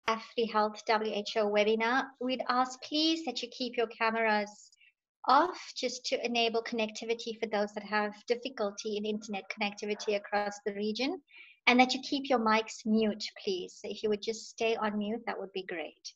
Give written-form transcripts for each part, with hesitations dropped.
AFREhealth WHO webinar. We'd ask please that you keep your cameras off just to enable connectivity for those that have difficulty in internet connectivity across the region, and that you keep your mics mute, please. So if you would just stay on mute, that would be great.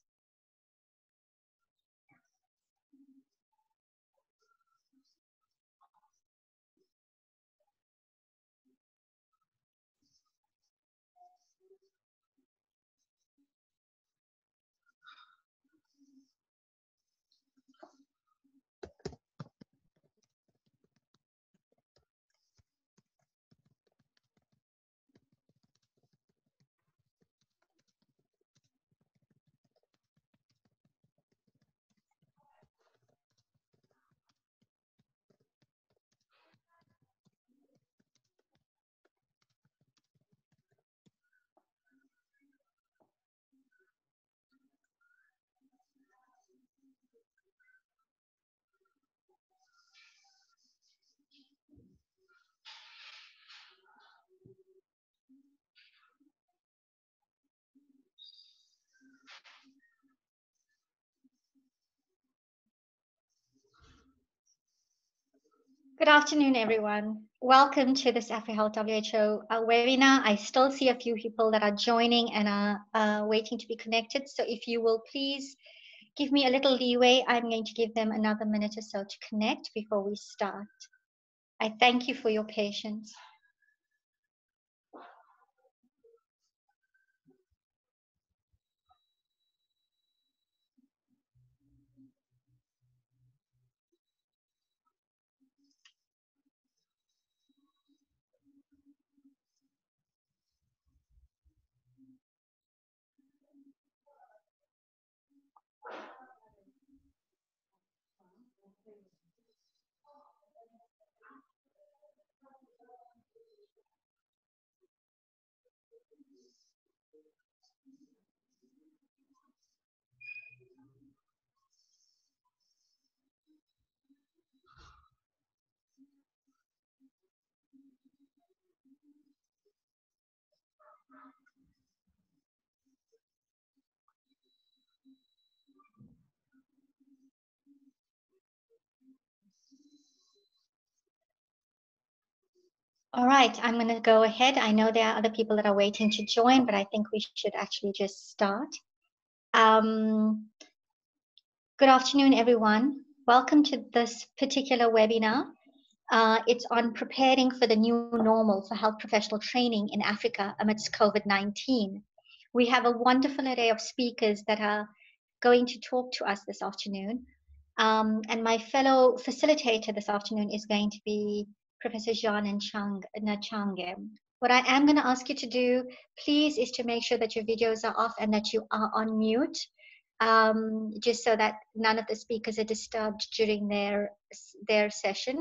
Good afternoon, everyone. Welcome to this AFREhealth WHO webinar. I still see a few people that are joining and are waiting to be connected. So if you will please give me a little leeway, I'm going to give them another minute or so to connect before we start. I thank you for your patience. All right, I'm going to go ahead. I know there are other people that are waiting to join, but I think we should actually just start. Good afternoon, everyone. Welcome to this particular webinar. It's on preparing for the new normal for health professional training in Africa amidst COVID-19. We have a wonderful array of speakers that are going to talk to us this afternoon. And my fellow facilitator this afternoon is going to be Professor Jean Nachega. What I am going to ask you to do, please, is to make sure that your videos are off and that you are on mute, just so that none of the speakers are disturbed during their session.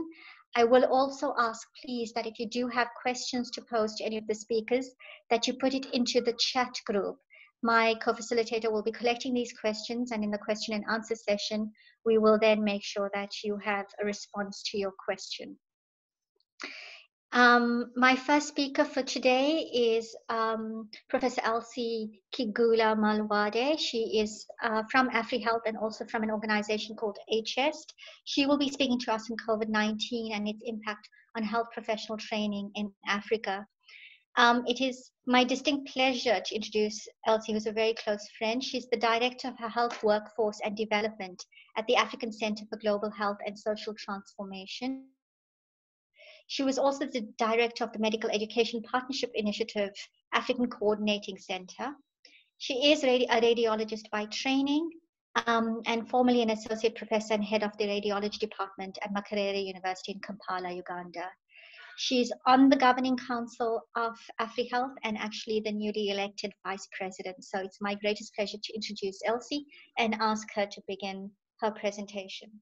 I will also ask, please, that if you do have questions to pose to any of the speakers, that you put it into the chat group. My co-facilitator will be collecting these questions, and in the question and answer session, we will then make sure that you have a response to your question. My first speaker for today is Professor Elsie Kiguli-Malwadde. She is from AFREhealth and also from an organization called ACHEST. She will be speaking to us on COVID-19 and its impact on health professional training in Africa. It is my distinct pleasure to introduce Elsie, who's a very close friend. She's the Director of Health Workforce and Development at the African Center for Global Health and Social Transformation. She was also the Director of the Medical Education Partnership Initiative African Coordinating Center. She is a radiologist by training and formerly an Associate Professor and Head of the Radiology Department at Makerere University in Kampala, Uganda. She's on the Governing Council of AFREhealth and actually the newly elected Vice President. So it's my greatest pleasure to introduce Elsie and ask her to begin her presentation.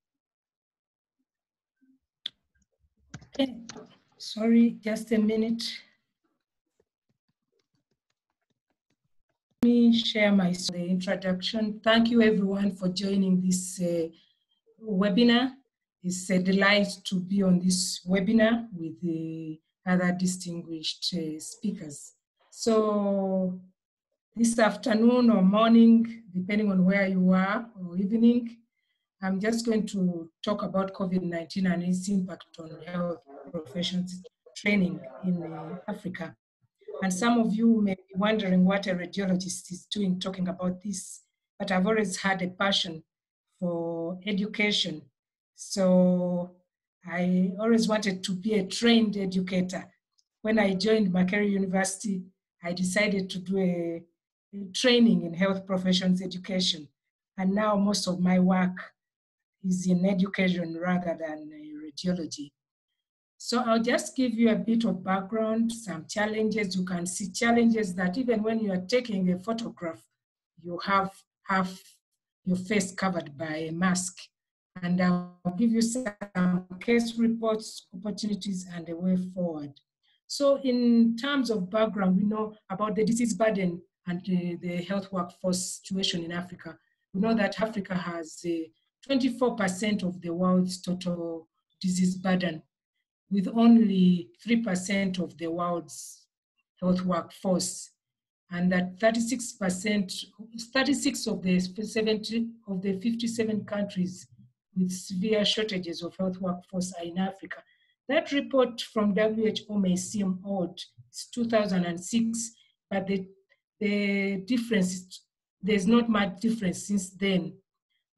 Okay. Sorry, just a minute. Let me share my introduction. Thank you everyone for joining this webinar. It's a delight to be on this webinar with the other distinguished speakers. So this afternoon or morning, depending on where you are, or evening. I'm just going to talk about COVID-19 and its impact on health professions training in Africa. And some of you may be wondering what a radiologist is doing talking about this, but I've always had a passion for education. So I always wanted to be a trained educator. When I joined Makerere University, I decided to do a training in health professions education. And now most of my work is in education rather than radiology. So I'll just give you a bit of background, some challenges. You can see challenges that even when you are taking a photograph, you have your face covered by a mask. And I'll give you some case reports, opportunities, and a way forward. So in terms of background, we know about the disease burden and the health workforce situation in Africa. We know that Africa has 24% of the world's total disease burden, with only 3% of the world's health workforce, and that 36 of the 57 countries with severe shortages of health workforce are in Africa. That report from WHO may seem old. It's 2006, but the difference, there's not much difference since then.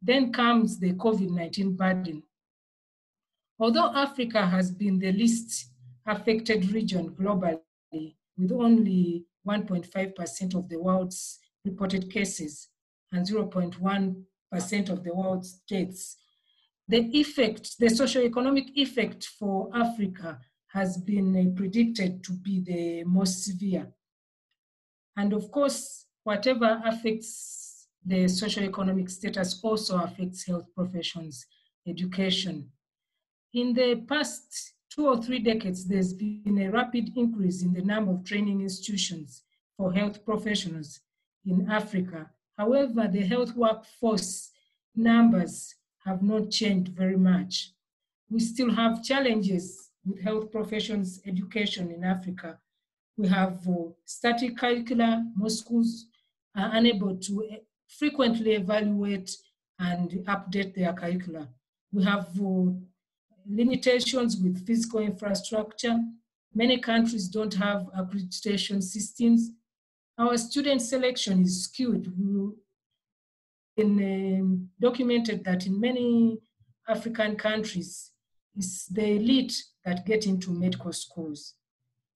Then comes the COVID-19 burden. Although Africa has been the least affected region globally, with only 1.5% of the world's reported cases and 0.1% of the world's deaths, the socioeconomic effect for Africa has been predicted to be the most severe. And of course, whatever affects the socioeconomic status also affects health professions, education. In the past 2 or 3 decades, there's been a rapid increase in the number of training institutions for health professionals in Africa. However, the health workforce numbers have not changed very much. We still have challenges with health professions education in Africa. We have static curricula. Most schools are unable to frequently evaluate and update their curricula. We have limitations with physical infrastructure. Many countries don't have accreditation systems. Our student selection is skewed. Documented that in many African countries, it's the elite that get into medical schools.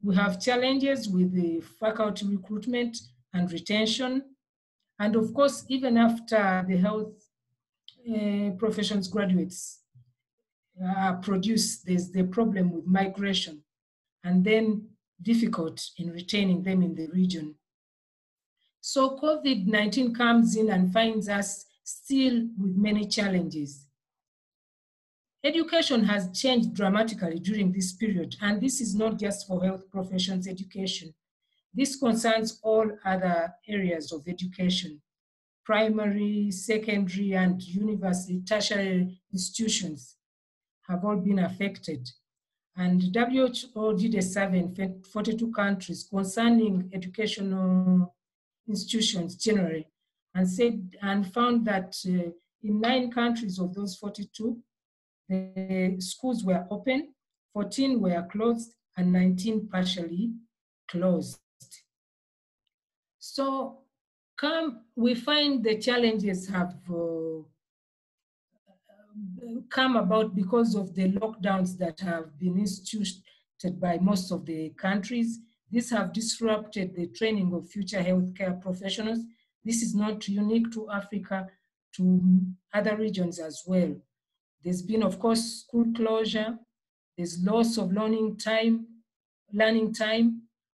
We have challenges with the faculty recruitment and retention. And of course, even after the health professions graduates produce, there's the problem with migration, and then difficult in retaining them in the region. So COVID-19 comes in and finds us still with many challenges. Education has changed dramatically during this period, and this is not just for health professions education. This concerns all other areas of education. Primary, secondary, and university, tertiary institutions have all been affected. And WHO did a survey in 42 countries concerning educational institutions generally, and found that in 9 countries of those 42, the schools were open, 14 were closed, and 19 partially closed. So we find the challenges have come about because of the lockdowns that have been instituted by most of the countries. These have disrupted the training of future healthcare professionals. This is not unique to Africa, to other regions as well. There's been, of course, school closure. There's loss of learning time,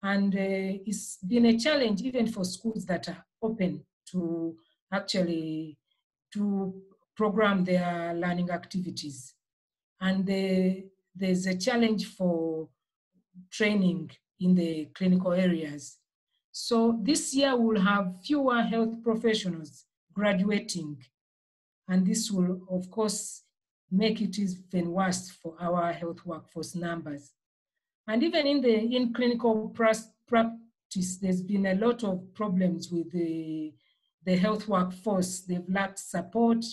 and it's been a challenge even for schools that are open to actually to program their learning activities. And there's a challenge for training in the clinical areas. So this year we'll have fewer health professionals graduating, and this will, of course, make it even worse for our health workforce numbers. And even in clinical practice, practice, there's been a lot of problems with the health workforce. They've lacked support,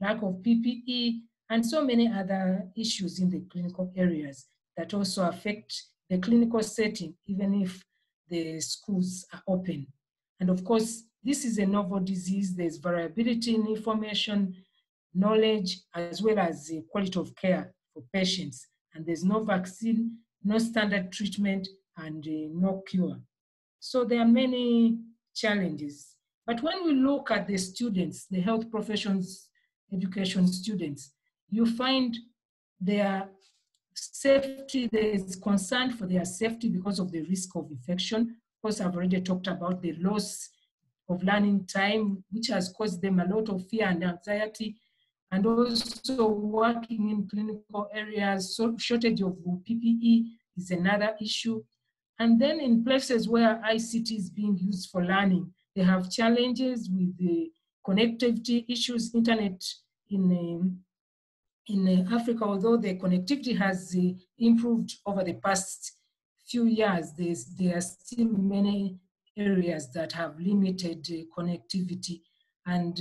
lack of PPE, and so many other issues in the clinical areas that also affect the clinical setting, even if the schools are open. And of course, this is a novel disease. There's variability in information, knowledge, as well as the quality of care for patients. And there's no vaccine, no standard treatment, and no cure. So there are many challenges. But when we look at the students, the health professions, education students, you find their safety, there is concern for their safety because of the risk of infection. Of course, I've already talked about the loss of learning time, which has caused them a lot of fear and anxiety, and also working in clinical areas, so shortage of PPE is another issue. And then in places where ICT is being used for learning, they have challenges with the connectivity issues. Internet in Africa, although the connectivity has improved over the past few years, there are still many areas that have limited connectivity. And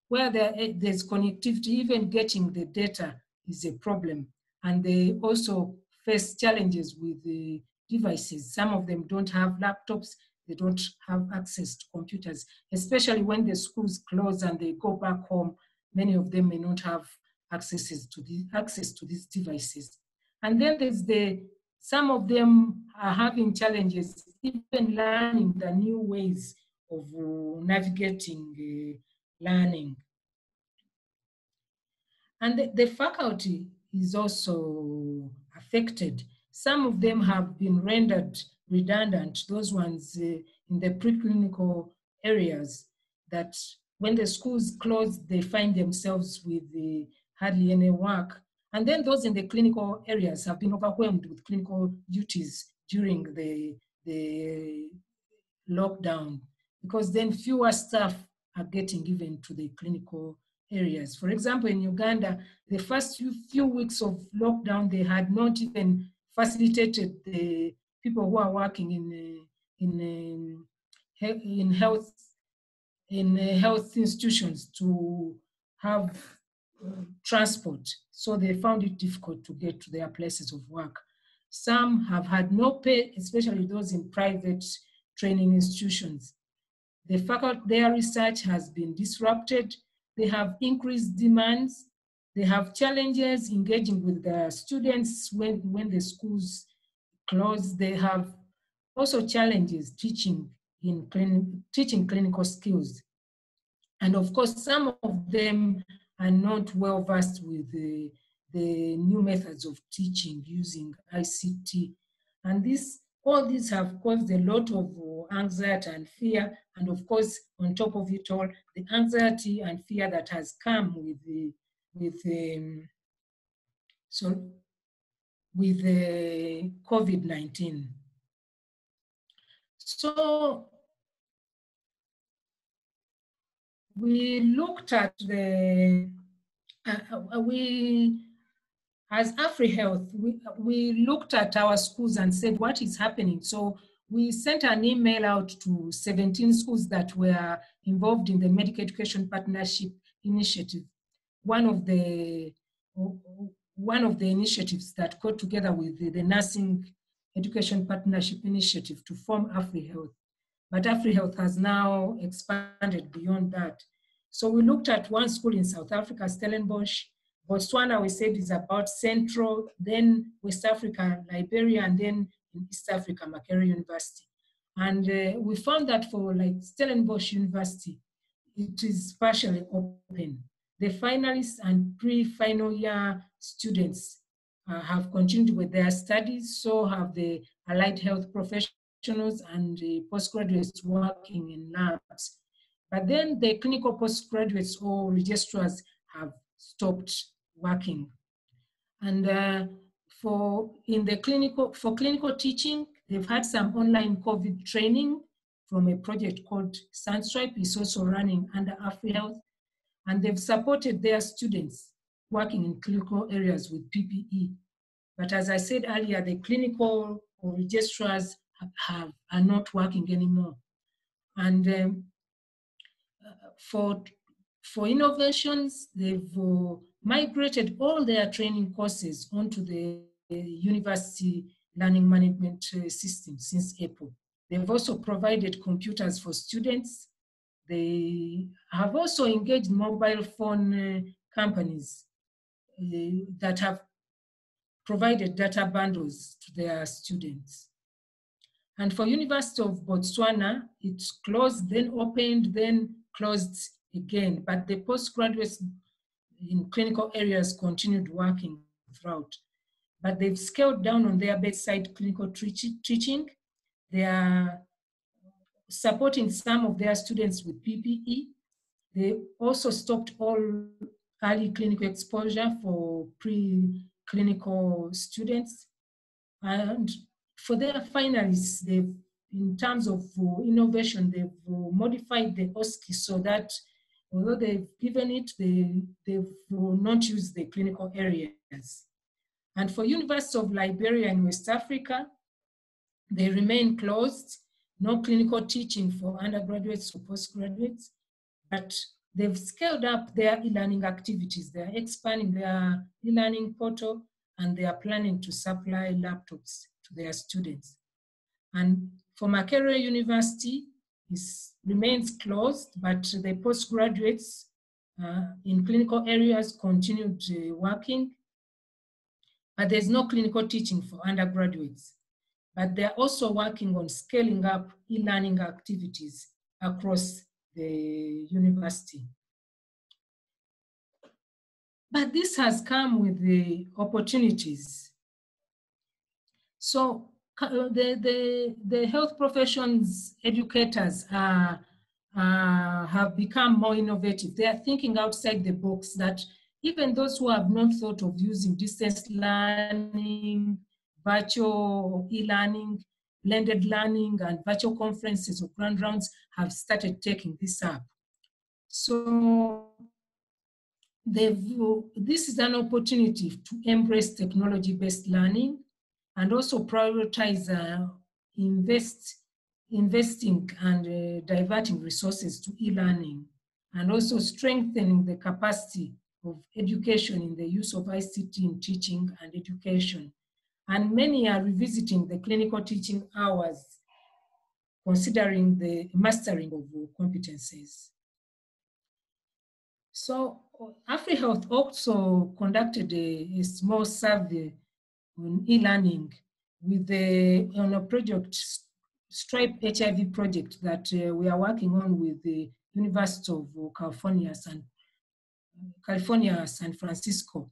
where there's connectivity, even getting the data is a problem. And they also face challenges with the devices. Some of them don't have laptops, they don't have access to computers, especially when the schools close and they go back home. Many of them may not have access to these devices. And then there's some of them are having challenges even learning the new ways of navigating learning. And the faculty is also affected. Some of them have been rendered redundant, those ones in the preclinical areas, that when the schools close, they find themselves with hardly any work. And then those in the clinical areas have been overwhelmed with clinical duties during the lockdown, because then fewer staff are getting given to the clinical areas. For example, in Uganda, the first few weeks of lockdown, they had not even facilitated the people who are working in health institutions to have transport. So they found it difficult to get to their places of work. Some have had no pay, especially those in private training institutions. The faculty, their research has been disrupted. They have increased demands. They have challenges engaging with the students when the schools close. They have also challenges teaching clinical skills. And of course, some of them are not well versed with the new methods of teaching using ICT. And all these have caused a lot of anxiety and fear. And of course, on top of it all, the anxiety and fear that has come with COVID-19. So we looked at as AFREhealth, we looked at our schools and said, what is happening? So we sent an email out to 17 schools that were involved in the Medical Education Partnership Initiative, one of the initiatives that got together with the Nursing Education Partnership Initiative to form AFREhealth. But AFREhealth has now expanded beyond that. So we looked at one school in South Africa, Stellenbosch. Botswana, we said, is about Central, then West Africa, Liberia, and then in East Africa, Makerere University. And we found that for like Stellenbosch University, it is partially open. The finalists and pre-final year students have continued with their studies, so have the allied health professionals and the postgraduates working in labs. But then the clinical postgraduates or registrars have stopped working. And for clinical teaching, they've had some online COVID training from a project called Sunstripe. It's also running under AFREhealth, and they've supported their students working in clinical areas with PPE. But as I said earlier, the clinical or registrars are not working anymore. And for innovations, they've migrated all their training courses onto the university learning management system since April. They've also provided computers for students. They have also engaged mobile phone companies that have provided data bundles to their students. And for University of Botswana, it's closed, then opened, then closed again. But the postgraduates in clinical areas continued working throughout. But they've scaled down on their bedside clinical teaching. They are supporting some of their students with PPE. They also stopped all early clinical exposure for pre-clinical students. And for their finalists, they've, in terms of innovation, they've modified the OSCE so that although they've given it, they've not used the clinical areas. And for University of Liberia in West Africa, they remain closed, no clinical teaching for undergraduates or postgraduates, but they've scaled up their e-learning activities. They're expanding their e-learning portal, and they are planning to supply laptops to their students. And for Makerere University, it remains closed, but the postgraduates in clinical areas continued working, but there's no clinical teaching for undergraduates. But they're also working on scaling up e-learning activities across the university. But this has come with the opportunities. So the health professions educators have become more innovative. They are thinking outside the box, that even those who have not thought of using distance learning, virtual e-learning, blended learning, and virtual conferences or grand rounds have started taking this up. So this is an opportunity to embrace technology-based learning and also prioritize investing and diverting resources to e-learning, and also strengthening the capacity of education in the use of ICT in teaching and education. And many are revisiting the clinical teaching hours, considering the mastering of competencies. So AFREhealth also conducted a small survey on e-learning with on a project, Stripe HIV project, that we are working on with the University of California, San Francisco.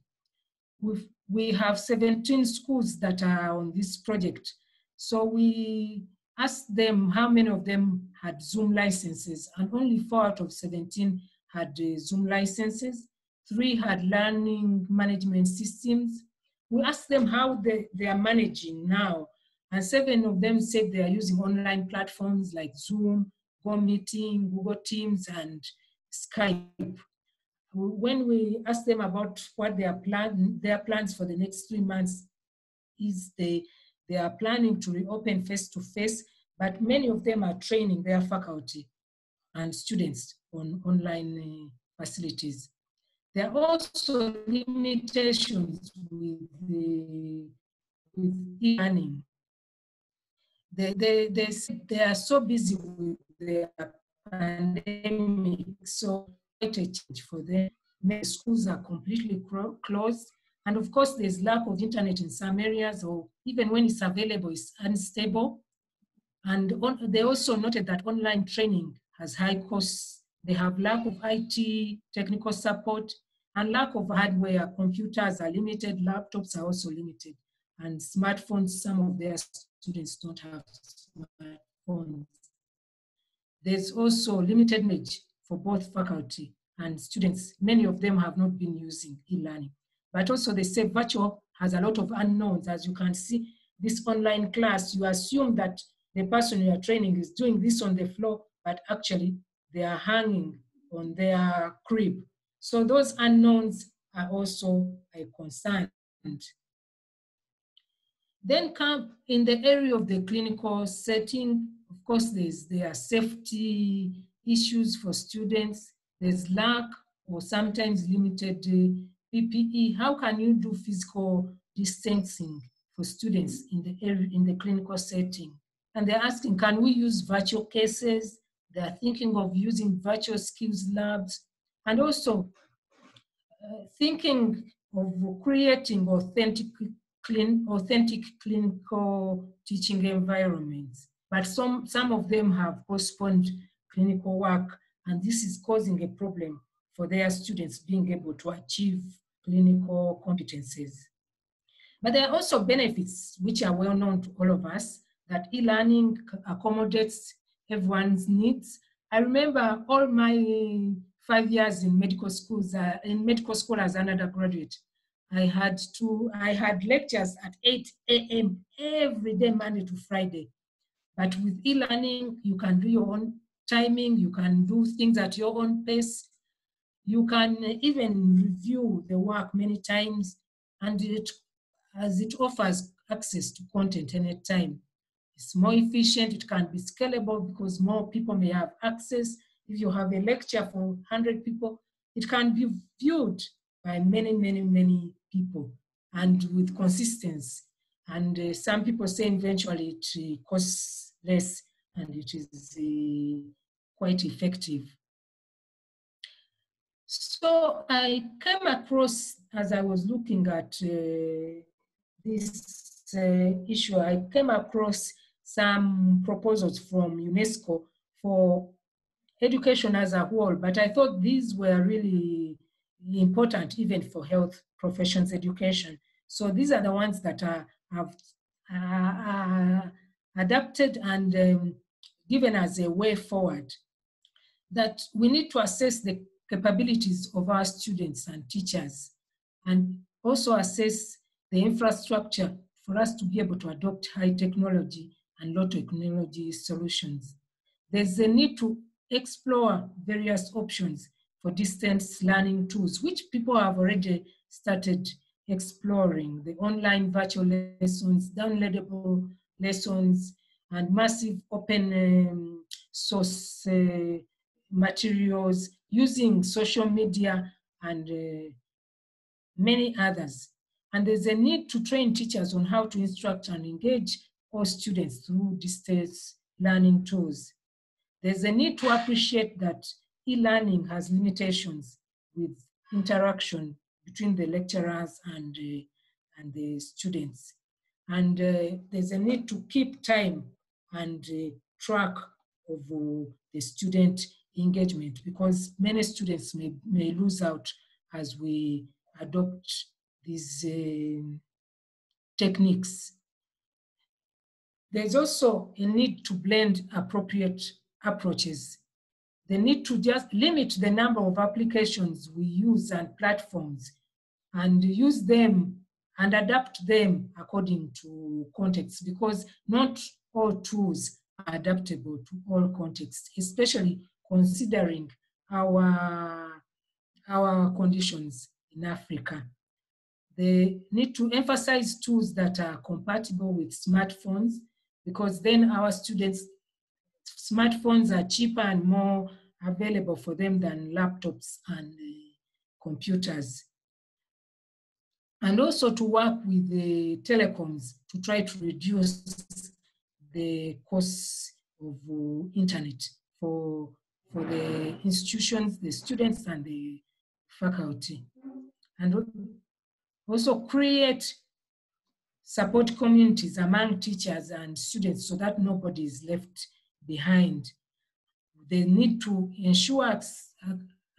We have 17 schools that are on this project. So we asked them how many of them had Zoom licenses, and only 4 out of 17 had Zoom licenses. 3 had learning management systems. We asked them how they are managing now, and 7 of them said they are using online platforms like Zoom, Go Meeting, Google Teams, and Skype. When we asked them about what their plans for the next 3 months is, they are planning to reopen face-to-face, but many of them are training their faculty and students on online facilities. There are also limitations with e-learning. They are so busy with the pandemic, so quite a change for them. Many schools are completely closed, and of course there's lack of internet in some areas, or even when it's available, it's unstable. And they also noted that online training has high costs. They have lack of IT technical support and lack of hardware. Computers are limited, laptops are also limited, and smartphones, some of their students don't have smartphones. There's also limited knowledge for both faculty and students. Many of them have not been using e-learning. But also they say virtual has a lot of unknowns. As you can see, this online class, you assume that the person you are training is doing this on the floor, but actually they are hanging on their crib. So those unknowns are also a concern. Then come in the area of the clinical setting, of course, there are safety issues for students. There's lack or sometimes limited PPE. How can you do physical distancing for students in the area, in the clinical setting? And they're asking, can we use virtual cases? They're thinking of using virtual skills labs, and also thinking of creating authentic clinical teaching environments. But some of them have postponed clinical work, and this is causing a problem for their students being able to achieve clinical competencies. But there are also benefits which are well known to all of us, that e-learning accommodates everyone's needs. I remember all my 5 years in medical school as an undergraduate. I had lectures at 8 a.m. every day, Monday to Friday. But with e-learning, you can do your own timing, you can do things at your own pace. You can even review the work many times, and as it offers access to content anytime. It's more efficient, it can be scalable because more people may have access. If you have a lecture for 100 people, it can be viewed by many people, and with consistency. And some people say eventually it costs less and it is quite effective. So I came across, as I was looking at this issue, I came across some proposals from UNESCO for education as a whole, but I thought these were really important even for health professions education. So these are the ones that have adapted and given us a way forward, that we need to assess the capabilities of our students and teachers, and also assess the infrastructure for us to be able to adopt high technology and low technology solutions. There's a need to explore various options for distance learning tools, which people have already started exploring: the online virtual lessons, downloadable lessons, and massive open source materials, using social media, and many others. And there's a need to train teachers on how to instruct and engage all students through distance learning tools. There's a need to appreciate that e-learning has limitations with interaction between the lecturers and the students. And there's a need to keep time and track of the student engagement, because many students may lose out as we adopt these techniques. There's also a need to blend appropriate approaches. The need to just limit the number of applications we use and platforms, and use them and adapt them according to context, because not all tools are adaptable to all contexts, especially considering our conditions in Africa. They need to emphasize tools that are compatible with smartphones, because then our students, smartphones are cheaper and more available for them than laptops and computers. And also to work with the telecoms to try to reduce the costs of internet for the institutions, the students, and the faculty. And also create support communities among teachers and students so that nobody is left behind. They need to ensure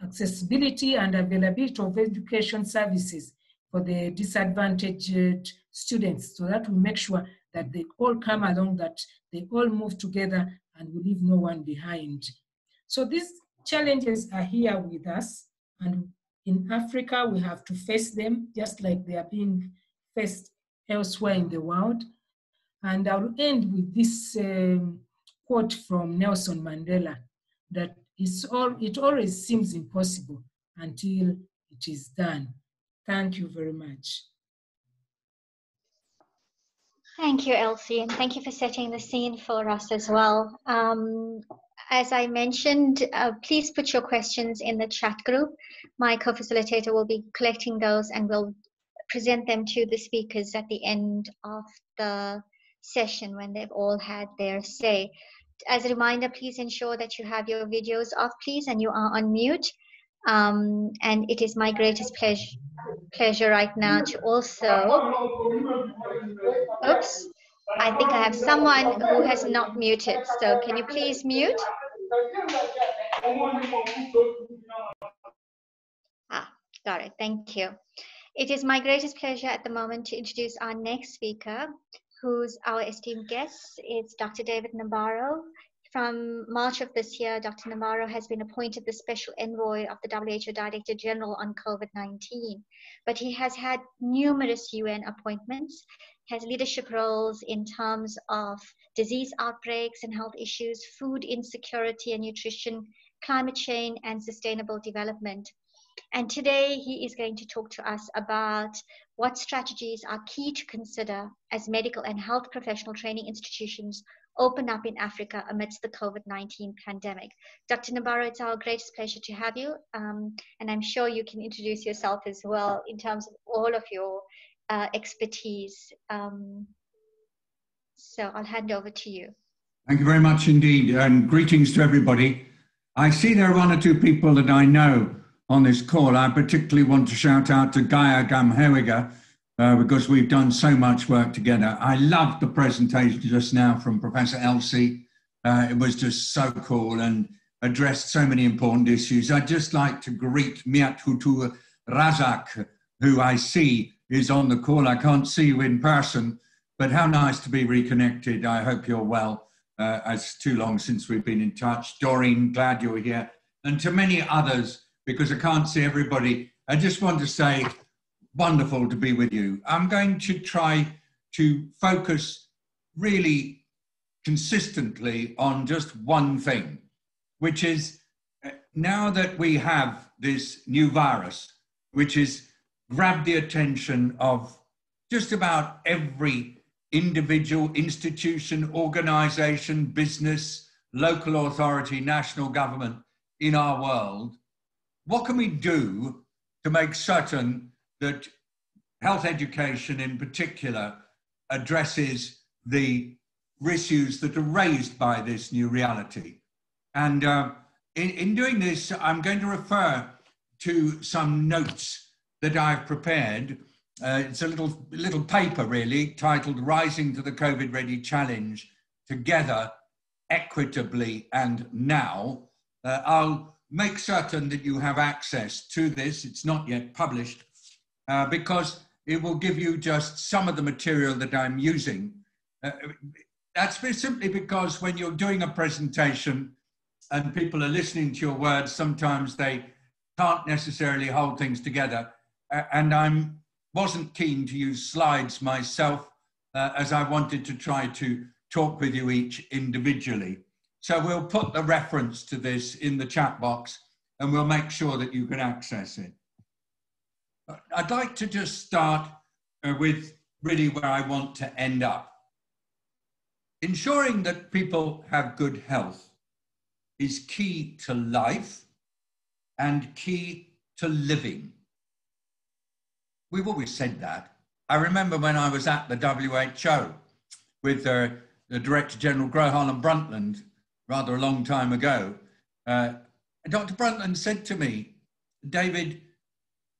accessibility and availability of education services for the disadvantaged students, so that we make sure that they all come along, that they all move together and we leave no one behind. So these challenges are here with us, and in Africa we have to face them just like they are being faced elsewhere in the world. And I'll end with this quote from Nelson Mandela, that it always seems impossible until it is done. Thank you very much. Thank you, Elsie, and thank you for setting the scene for us as well. As I mentioned, please put your questions in the chat group. My co-facilitator will be collecting those and will present them to the speakers at the end of the session when they've all had their say. As a reminder, please ensure that you have your videos off, please, and you are on mute. And it is my greatest pleasure right now to also, oops, I think I have someone who has not muted. So can you please mute? Ah, got it. Thank you. It is my greatest pleasure at the moment to introduce our next speaker, who's our esteemed guest. It's Dr. David Nabaaro. From March of this year, Dr. Nabaaro has been appointed the Special Envoy of the WHO Director General on COVID-19, but he has had numerous UN appointments, has leadership roles in terms of disease outbreaks and health issues, food insecurity and nutrition, climate change, and sustainable development. And today he is going to talk to us about what strategies are key to consider as medical and health professional training institutions open up in Africa amidst the COVID-19 pandemic. Dr. Nabaaro, it's our greatest pleasure to have you. And I'm sure you can introduce yourself as well in terms of all of your expertise. So I'll hand over to you. Thank you very much indeed, and greetings to everybody. I see there are one or two people that I know on this call. I particularly want to shout out to Gaya, Gamhewage, because we've done so much work together. I loved the presentation just now from Professor Elsie. It was just so cool and addressed so many important issues. I'd just like to greet Miat Hutu Razak, who I see is on the call. I can't see you in person, but how nice to be reconnected. I hope you're well. It's too long since we've been in touch. Doreen, glad you're here. And to many others, because I can't see everybody, I just want to say, wonderful to be with you. I'm going to try to focus really consistently on just one thing, which is now that we have this new virus, which has grabbed the attention of just about every individual, institution, organization, business, local authority, national government in our world, what can we do to make certain that health education in particular addresses the issues that are raised by this new reality? And in doing this, I'm going to refer to some notes that I've prepared. It's a little paper really titled Rising to the COVID Ready Challenge, Together, Equitably and Now. I'll make certain that you have access to this. It's not yet published because it will give you just some of the material that I'm using. That's simply because when you're doing a presentation and people are listening to your words, sometimes they can't necessarily hold things together. And I wasn't keen to use slides myself as I wanted to try to talk with you each individually. So we'll put the reference to this in the chat box and we'll make sure that you can access it. I'd like to just start with really where I want to end up. Ensuring that people have good health is key to life and key to living. We've always said that. I remember when I was at the WHO with the Director General Groholm Brundtland rather a long time ago. Dr. Brundtland said to me, David,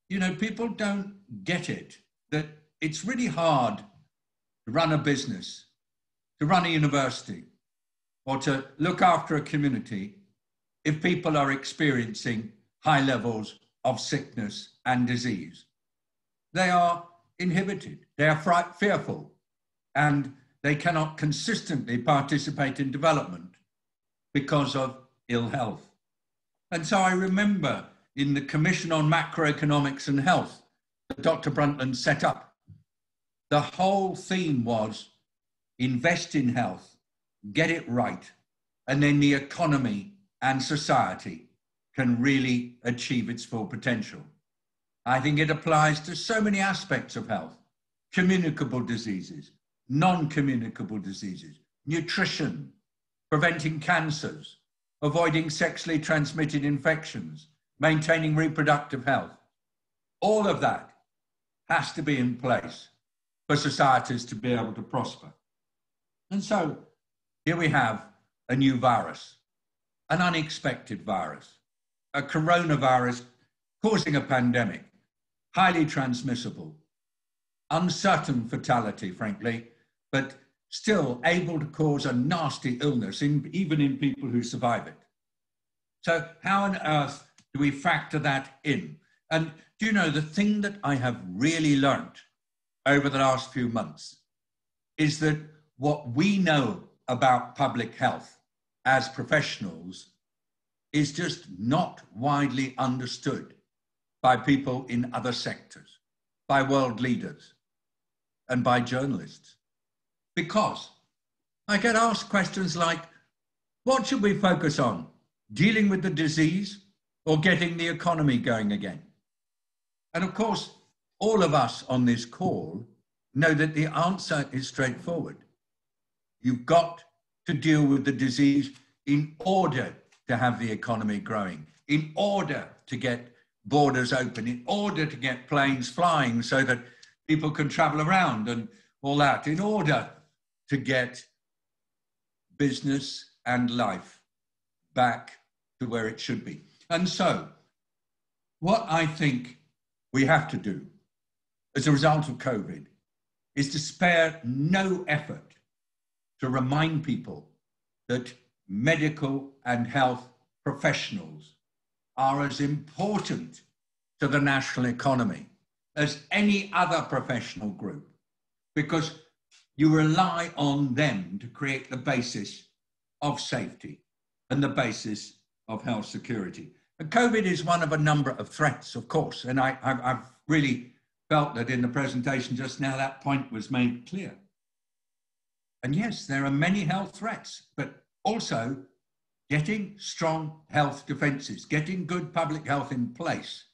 you know, people don't get it, that it's really hard to run a business, to run a university, or to look after a community if people are experiencing high levels of sickness and disease. They are inhibited, they are fearful, and they cannot consistently participate in development because of ill health. And so I remember in the Commission on Macroeconomics and Health that Dr. Brundtland set up, the whole theme was invest in health, get it right, and then the economy and society can really achieve its full potential. I think it applies to so many aspects of health, communicable diseases, non-communicable diseases, nutrition, preventing cancers, avoiding sexually transmitted infections, maintaining reproductive health. All of that has to be in place for societies to be able to prosper. And so here we have a new virus, an unexpected virus, a coronavirus causing a pandemic, highly transmissible, uncertain fatality, frankly, but still able to cause a nasty illness, even in people who survive it. So how on earth do we factor that in? And do you know, the thing that I have really learned over the last few months is that what we know about public health as professionals is just not widely understood by people in other sectors, by world leaders, and by journalists. Because I get asked questions like, what should we focus on? Dealing with the disease or getting the economy going again? And of course, all of us on this call know that the answer is straightforward. You've got to deal with the disease in order to have the economy growing, in order to get borders open, in order to get planes flying so that people can travel around and all that, in order to get business and life back to where it should be. And so what I think we have to do as a result of COVID is to spare no effort to remind people that medical and health professionals are as important to the national economy as any other professional group, because you rely on them to create the basis of safety and the basis of health security. And COVID is one of a number of threats, of course, and I've really felt that in the presentation just now that point was made clear. And yes, there are many health threats, but also getting strong health defenses, getting good public health in place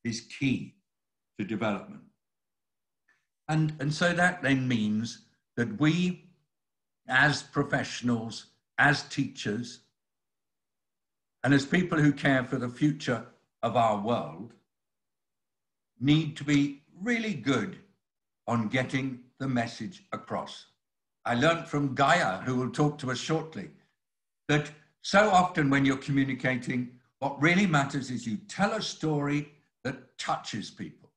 is key to development. And so that then means that we, as professionals, as teachers, and as people who care for the future of our world, need to be really good on getting the message across. I learned from Gaya, who will talk to us shortly, that so often when you're communicating, what really matters is you tell a story that touches people.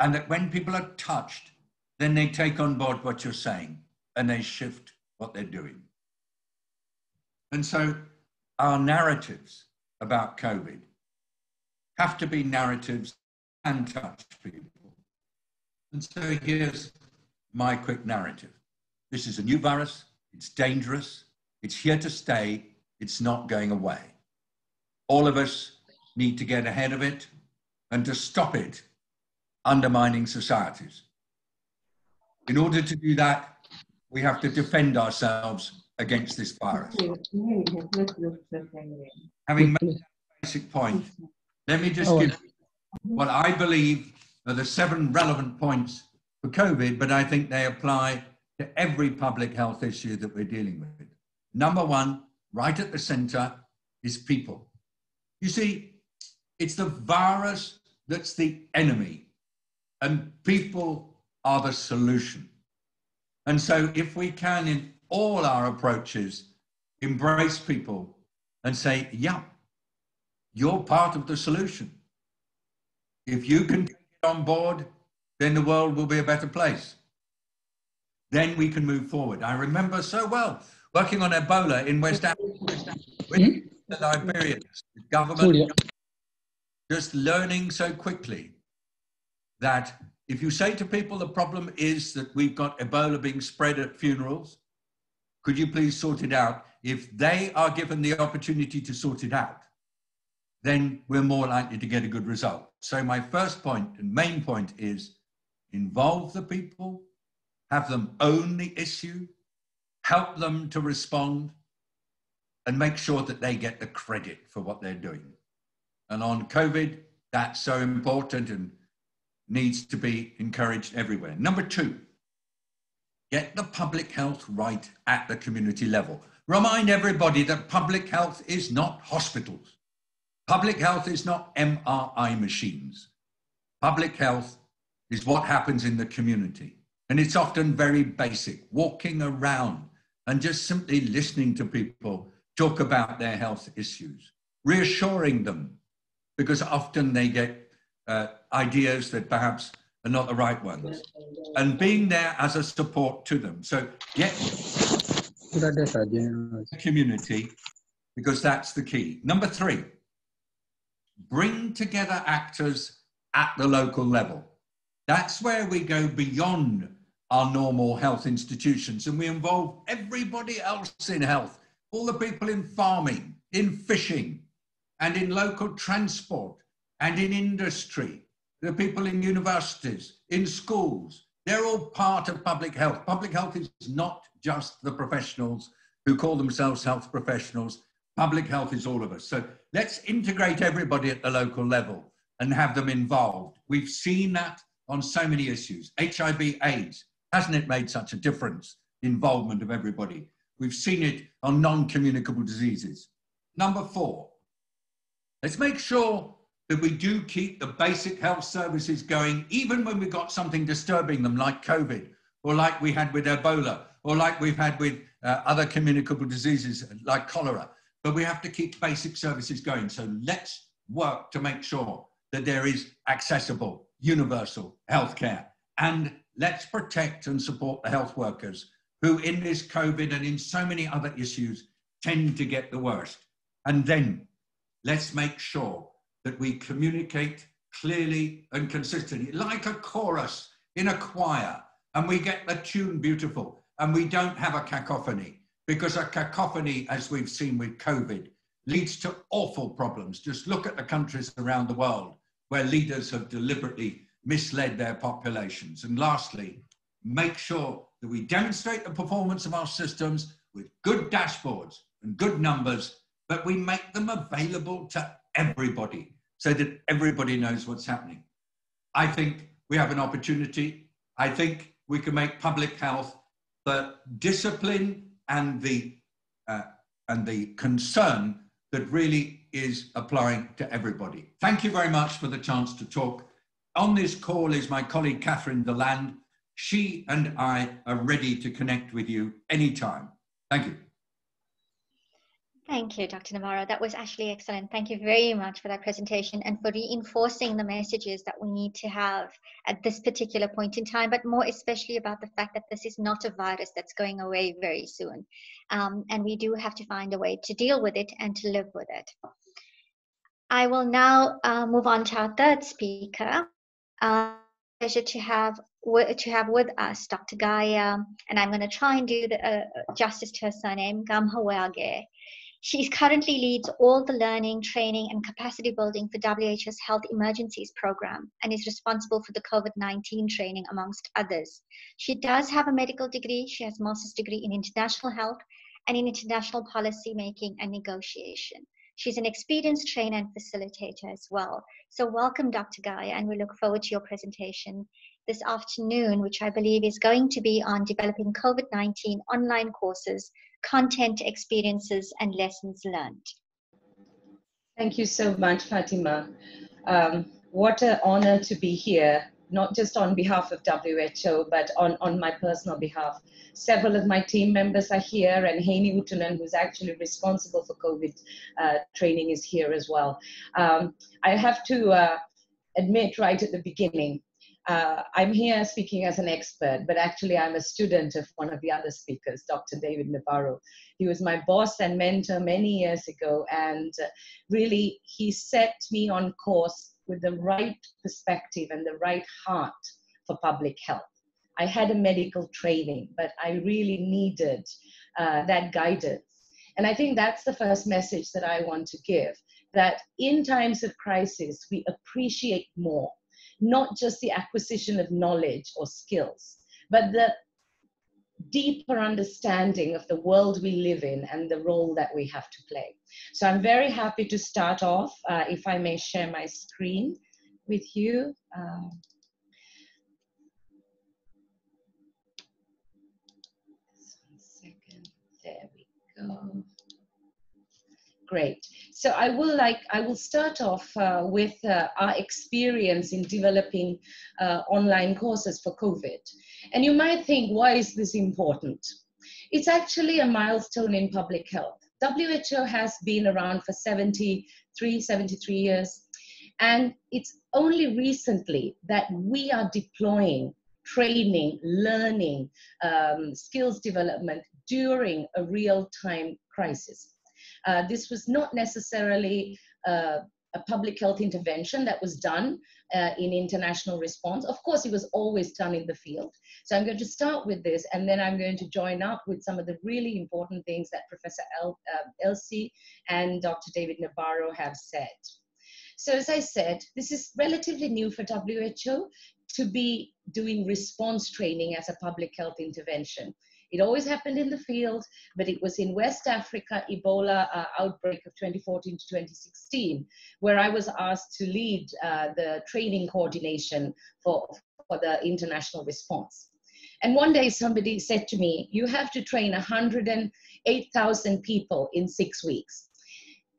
And that when people are touched, then they take on board what you're saying and they shift what they're doing. And so our narratives about COVID have to be narratives and touch people. And so here's my quick narrative. This is a new virus, it's dangerous, it's here to stay, it's not going away. All of us need to get ahead of it and to stop it undermining societies. In order to do that, we have to defend ourselves against this virus. Having made that basic point, let me just give what I believe are the 7 relevant points for COVID, but I think they apply to every public health issue that we're dealing with. Number 1, right at the center, is people. You see, it's the virus that's the enemy, and people are the solution. And so if we can, in all our approaches, embrace people and say, yeah, you're part of the solution. If you can take it on board, then the world will be a better place. Then we can move forward. I remember so well working on Ebola in West Africa with the Liberians, the government, just learning so quickly that if you say to people the problem is that we've got Ebola being spread at funerals, could you please sort it out? If they are given the opportunity to sort it out, then we're more likely to get a good result. So my first point and main point is involve the people, have them own the issue, help them to respond, and make sure that they get the credit for what they're doing. And on COVID, that's so important and needs to be encouraged everywhere. Number 2, Get the public health right at the community level. Remind everybody that public health is not hospitals. Public health is not MRI machines. Public health is what happens in the community. And it's often very basic, walking around and just simply listening to people talk about their health issues, reassuring them, because often they get ideas that perhaps are not the right ones, and being there as a support to them. So get the community, because that's the key. Number 3, bring together actors at the local level. That's where we go beyond our normal health institutions and we involve everybody else in health, all the people in farming, in fishing, and in local transport, and in industry, the people in universities, in schools. They're all part of public health. Public health is not just the professionals who call themselves health professionals. Public health is all of us. So let's integrate everybody at the local level and have them involved. We've seen that on so many issues. HIV, AIDS, hasn't it made such a difference? Involvement of everybody. We've seen it on non-communicable diseases. Number 4, let's make sure that we do keep the basic health services going, even when we've got something disturbing them like COVID, or like we had with Ebola, or like we've had with other communicable diseases like cholera. But we have to keep basic services going. So let's work to make sure that there is accessible, universal healthcare. And let's protect and support the health workers who in this COVID and in so many other issues tend to get the worst. And then let's make sure that we communicate clearly and consistently, like a chorus in a choir, and we get the tune beautiful, and we don't have a cacophony, because a cacophony, as we've seen with COVID, leads to awful problems. Just look at the countries around the world where leaders have deliberately misled their populations. And lastly, make sure that we demonstrate the performance of our systems with good dashboards and good numbers, but we make them available to everybody so that everybody knows what's happening. I think we have an opportunity. I think we can make public health the discipline and the concern that really is applying to everybody. Thank you very much for the chance to talk. On this call is my colleague, Catherine Deland. She and I are ready to connect with you anytime. Thank you. Thank you, Dr. Nabaaro. That was actually excellent. Thank you very much for that presentation and for reinforcing the messages that we need to have at this particular point in time, but more especially about the fact that this is not a virus that's going away very soon. And we do have to find a way to deal with it and to live with it. I will now move on to our third speaker. Pleasure to have with us Dr. Gaya, and I'm going to try and do the justice to her surname, Gamhewage. She currently leads all the learning, training, and capacity building for WH's Health Emergencies program and is responsible for the COVID-19 training, amongst others. She does have a medical degree. She has a master's degree in international health and in international policy making and negotiation. She's an experienced trainer and facilitator as well. So welcome, Dr. Gaya, and we look forward to your presentation this afternoon, which I believe is going to be on developing COVID-19 online courses, content, experiences, and lessons learned. Thank you so much, Fatima. What an honor to be here, not just on behalf of WHO, but on my personal behalf. Several of my team members are here, and Heini Utunen, who's actually responsible for COVID training, is here as well. I have to admit right at the beginning, I'm here speaking as an expert, but actually I'm a student of one of the other speakers, Dr. David Nabaaro. He was my boss and mentor many years ago, and really he set me on course with the right perspective and the right heart for public health. I had a medical training, but I really needed that guidance. And I think that's the first message that I want to give, that in times of crisis, we appreciate more, not just the acquisition of knowledge or skills, but the deeper understanding of the world we live in and the role that we have to play. So I'm very happy to start off, if I may share my screen with you. Great. So I will start off with our experience in developing online courses for COVID. And you might think, why is this important? It's actually a milestone in public health. WHO has been around for 73 years. And it's only recently that we are deploying training, learning, skills development during a real-time crisis. This was not necessarily a public health intervention that was done in international response. Of course, it was always done in the field. So I'm going to start with this, and then I'm going to join up with some of the really important things that Professor Elsie and Dr. David Nabaaro have said. So as I said, this is relatively new for WHO to be doing response training as a public health intervention. It always happened in the field, but it was in West Africa, Ebola outbreak of 2014 to 2016, where I was asked to lead the training coordination for the international response. And one day somebody said to me, you have to train 108,000 people in 6 weeks.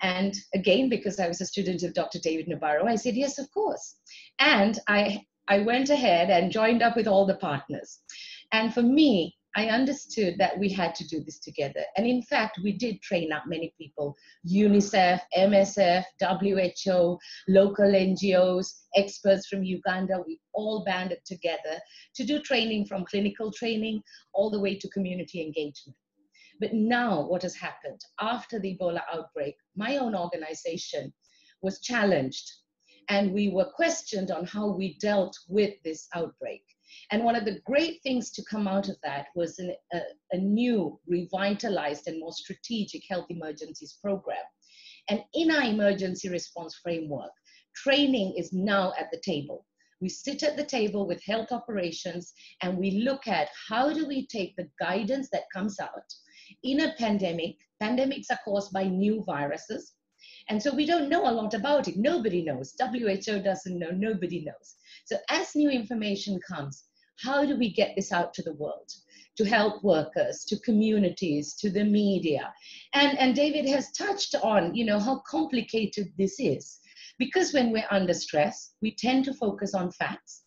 And again, because I was a student of Dr. David Nabaaro, I said, yes, of course. And I went ahead and joined up with all the partners. And for me, I understood that we had to do this together. And in fact, we did train up many people, UNICEF, MSF, WHO, local NGOs, experts from Uganda. We all banded together to do training, from clinical training all the way to community engagement. But now what has happened after the Ebola outbreak, my own organization was challenged, and we were questioned on how we dealt with this outbreak. And one of the great things to come out of that was a new, revitalized and more strategic health emergencies program. And in our emergency response framework, training is now at the table. We sit at the table with health operations, and we look at how do we take the guidance that comes out in a pandemic. Pandemics are caused by new viruses. And so we don't know a lot about it. Nobody knows. WHO doesn't know. Nobody knows. So as new information comes, how do we get this out to the world, to health workers, to communities, to the media? And David has touched on, how complicated this is. Because when we're under stress, we tend to focus on facts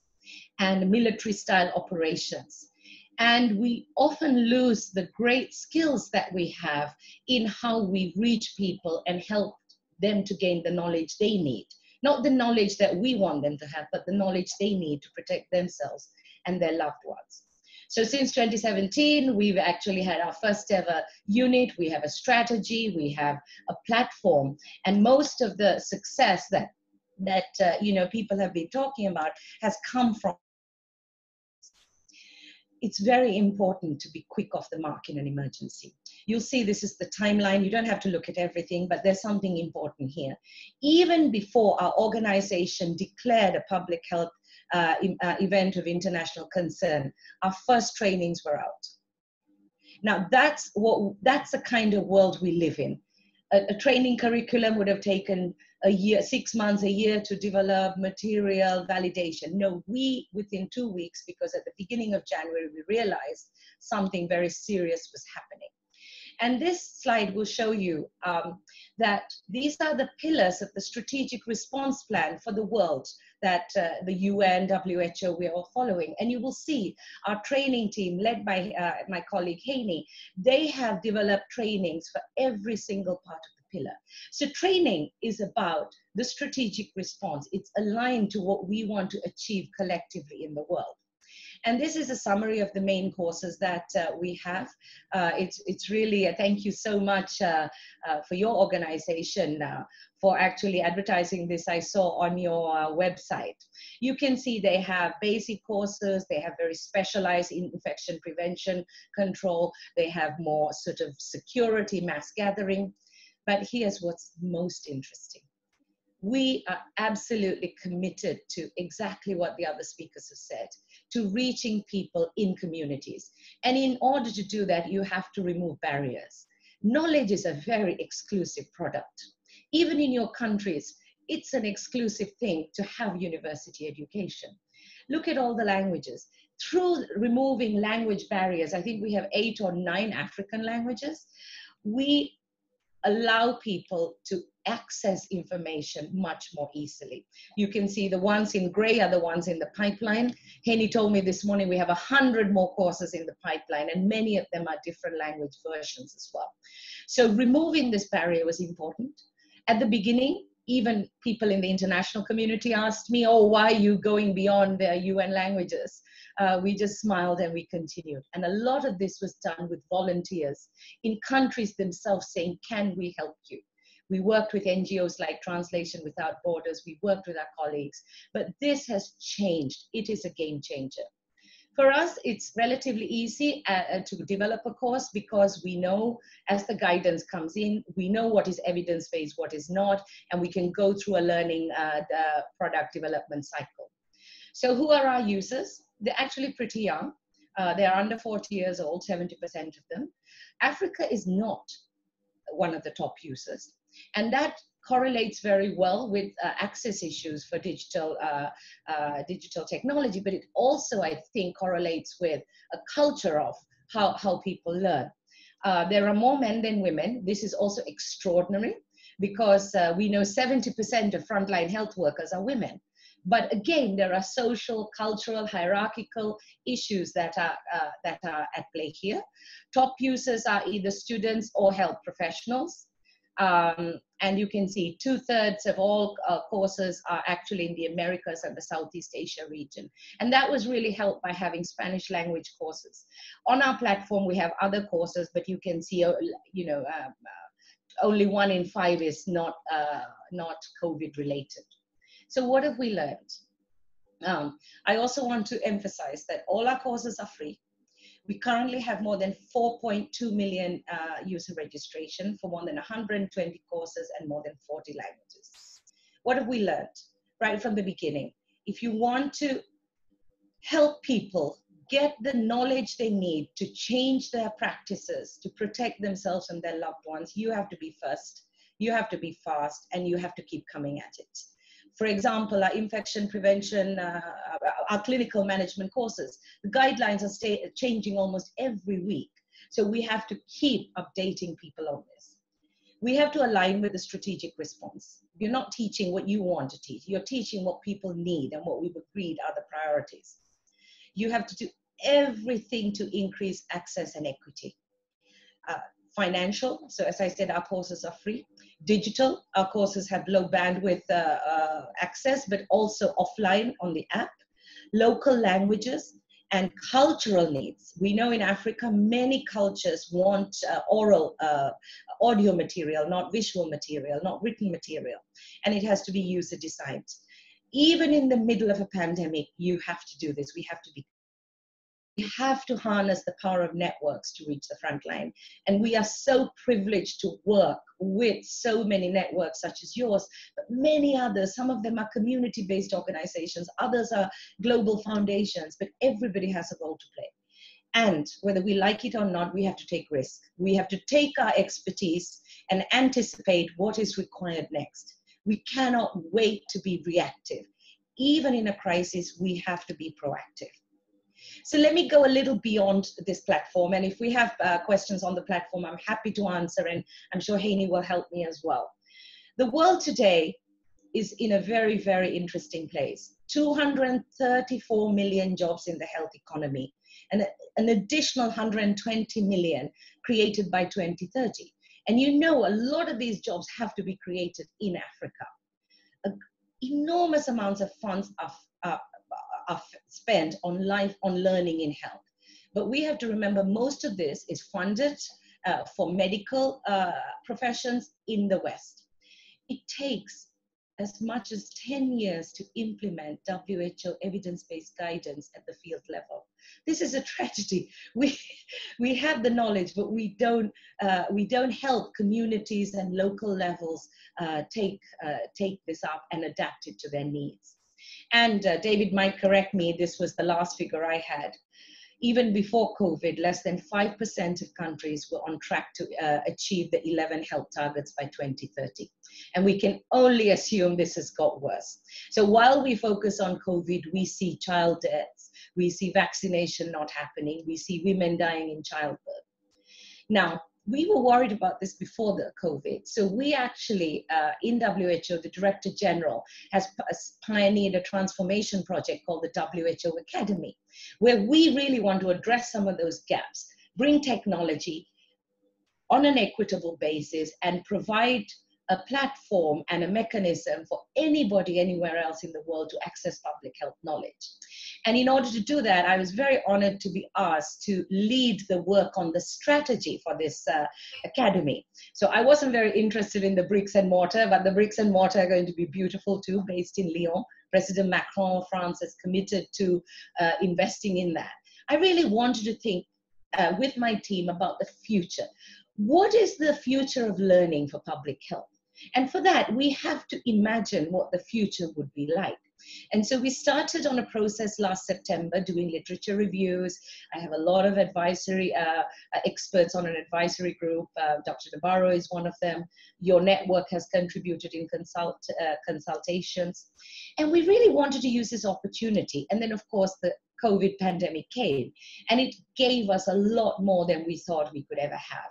and military-style operations. And we often lose the great skills that we have in how we reach people and help them to gain the knowledge they need. Not the knowledge that we want them to have, but the knowledge they need to protect themselves and their loved ones. So since 2017, we've actually had our first ever unit. We have a strategy, we have a platform, and most of the success that people have been talking about has come from. It's very important to be quick off the mark in an emergency. You'll see this is the timeline. You don't have to look at everything, but there's something important here. Even before our organization declared a public health event of international concern, our first trainings were out. Now that's the kind of world we live in. A training curriculum would have taken a year, 6 months, a year to develop material validation. No, we within 2 weeks, because at the beginning of January, we realized something very serious was happening. And this slide will show you that these are the pillars of the strategic response plan for the world that the UN, WHO, we're all following. And you will see our training team led by my colleague Haney, they have developed trainings for every single part of the pillar. So training is about the strategic response. It's aligned to what we want to achieve collectively in the world. And this is a summary of the main courses that we have. It's really a thank you so much for your organization for actually advertising this. I saw on your website. You can see they have basic courses, they have very specialized infection prevention control, they have more sort of security, mass gathering. But here's what's most interesting. We are absolutely committed to exactly what the other speakers have said, to reaching people in communities. And in order to do that, you have to remove barriers. Knowledge is a very exclusive product. Even in your countries, it's an exclusive thing to have university education. Look at all the languages. Through removing language barriers, I think we have 8 or 9 African languages, we allow people to access information much more easily. You can see the ones in gray are the ones in the pipeline. Henny told me this morning we have 100 more courses in the pipeline, and many of them are different language versions as well. So removing this barrier was important. At the beginning, even people in the international community asked me, oh, why are you going beyond the UN languages? We just smiled and we continued. And a lot of this was done with volunteers in countries themselves saying, can we help you? We worked with NGOs like Translation Without Borders. We worked with our colleagues, but this has changed. It is a game changer. For us, it's relatively easy to develop a course because we know as the guidance comes in, we know what is evidence-based, what is not, and we can go through a learning the product development cycle. So who are our users? They're actually pretty young. They're under 40 years old, 70% of them. Africa is not one of the top users. And that correlates very well with access issues for digital technology, but it also, I think, correlates with a culture of how people learn. There are more men than women. This is also extraordinary because we know 70% of frontline health workers are women. But again, there are social, cultural, hierarchical issues that are at play here. Top users are either students or health professionals. And you can see 2/3 of all courses are actually in the Americas and the Southeast Asia region. And that was really helped by having Spanish language courses. On our platform, we have other courses, but you can see, only 1 in 5 is not COVID related. So what have we learned? I also want to emphasize that all our courses are free. We currently have more than 4.2 million user registration for more than 120 courses and more than 40 languages. What have we learned right from the beginning? If you want to help people get the knowledge they need to change their practices, to protect themselves and their loved ones, you have to be first, you have to be fast, and you have to keep coming at it. For example, our infection prevention, our clinical management courses, the guidelines are changing almost every week. So we have to keep updating people on this. We have to align with the strategic response. You're not teaching what you want to teach. You're teaching what people need and what we've agreed are the priorities. You have to do everything to increase access and equity. Financial, so as I said, our courses are free. Digital, our courses have low bandwidth access, but also offline on the app. Local languages and cultural needs. We know in Africa, many cultures want oral audio material, not visual material, not written material, and it has to be user designed. Even in the middle of a pandemic, you have to do this. We have to harness the power of networks to reach the front line. And we are so privileged to work with so many networks such as yours, but many others. Some of them are community-based organizations, others are global foundations, but everybody has a role to play. And whether we like it or not, we have to take risk. We have to take our expertise and anticipate what is required next. We cannot wait to be reactive. Even in a crisis, we have to be proactive. So let me go a little beyond this platform. And if we have questions on the platform, I'm happy to answer, and I'm sure Haney will help me as well. The world today is in a very, very interesting place. 234 million jobs in the health economy, and an additional 120 million created by 2030. And you know, a lot of these jobs have to be created in Africa. Enormous amounts of funds are spent on learning in health. But we have to remember most of this is funded for medical professions in the West. It takes as much as 10 years to implement WHO evidence-based guidance at the field level. This is a tragedy. We have the knowledge, but we don't help communities and local levels take this up and adapt it to their needs. And David might correct me, this was the last figure I had. Even before COVID, less than 5% of countries were on track to achieve the 11 health targets by 2030. And we can only assume this has got worse. So while we focus on COVID, we see child deaths, we see vaccination not happening, we see women dying in childbirth. Now, we were worried about this before the COVID. So we actually, in WHO, the Director General has pioneered a transformation project called the WHO Academy, where we really want to address some of those gaps, bring technology on an equitable basis, and provide a platform and a mechanism for anybody anywhere else in the world to access public health knowledge. And in order to do that, I was very honored to be asked to lead the work on the strategy for this academy. So I wasn't very interested in the bricks and mortar, but the bricks and mortar are going to be beautiful too, based in Lyon. President Macron of France is committed to investing in that. I really wanted to think with my team about the future. What is the future of learning for public health? And for that, we have to imagine what the future would be like. And so we started on a process last September doing literature reviews. I have a lot of advisory experts on an advisory group. Dr. Nabaaro is one of them. Your network has contributed in consultations. And we really wanted to use this opportunity. And then, of course, the COVID pandemic came, and it gave us a lot more than we thought we could ever have.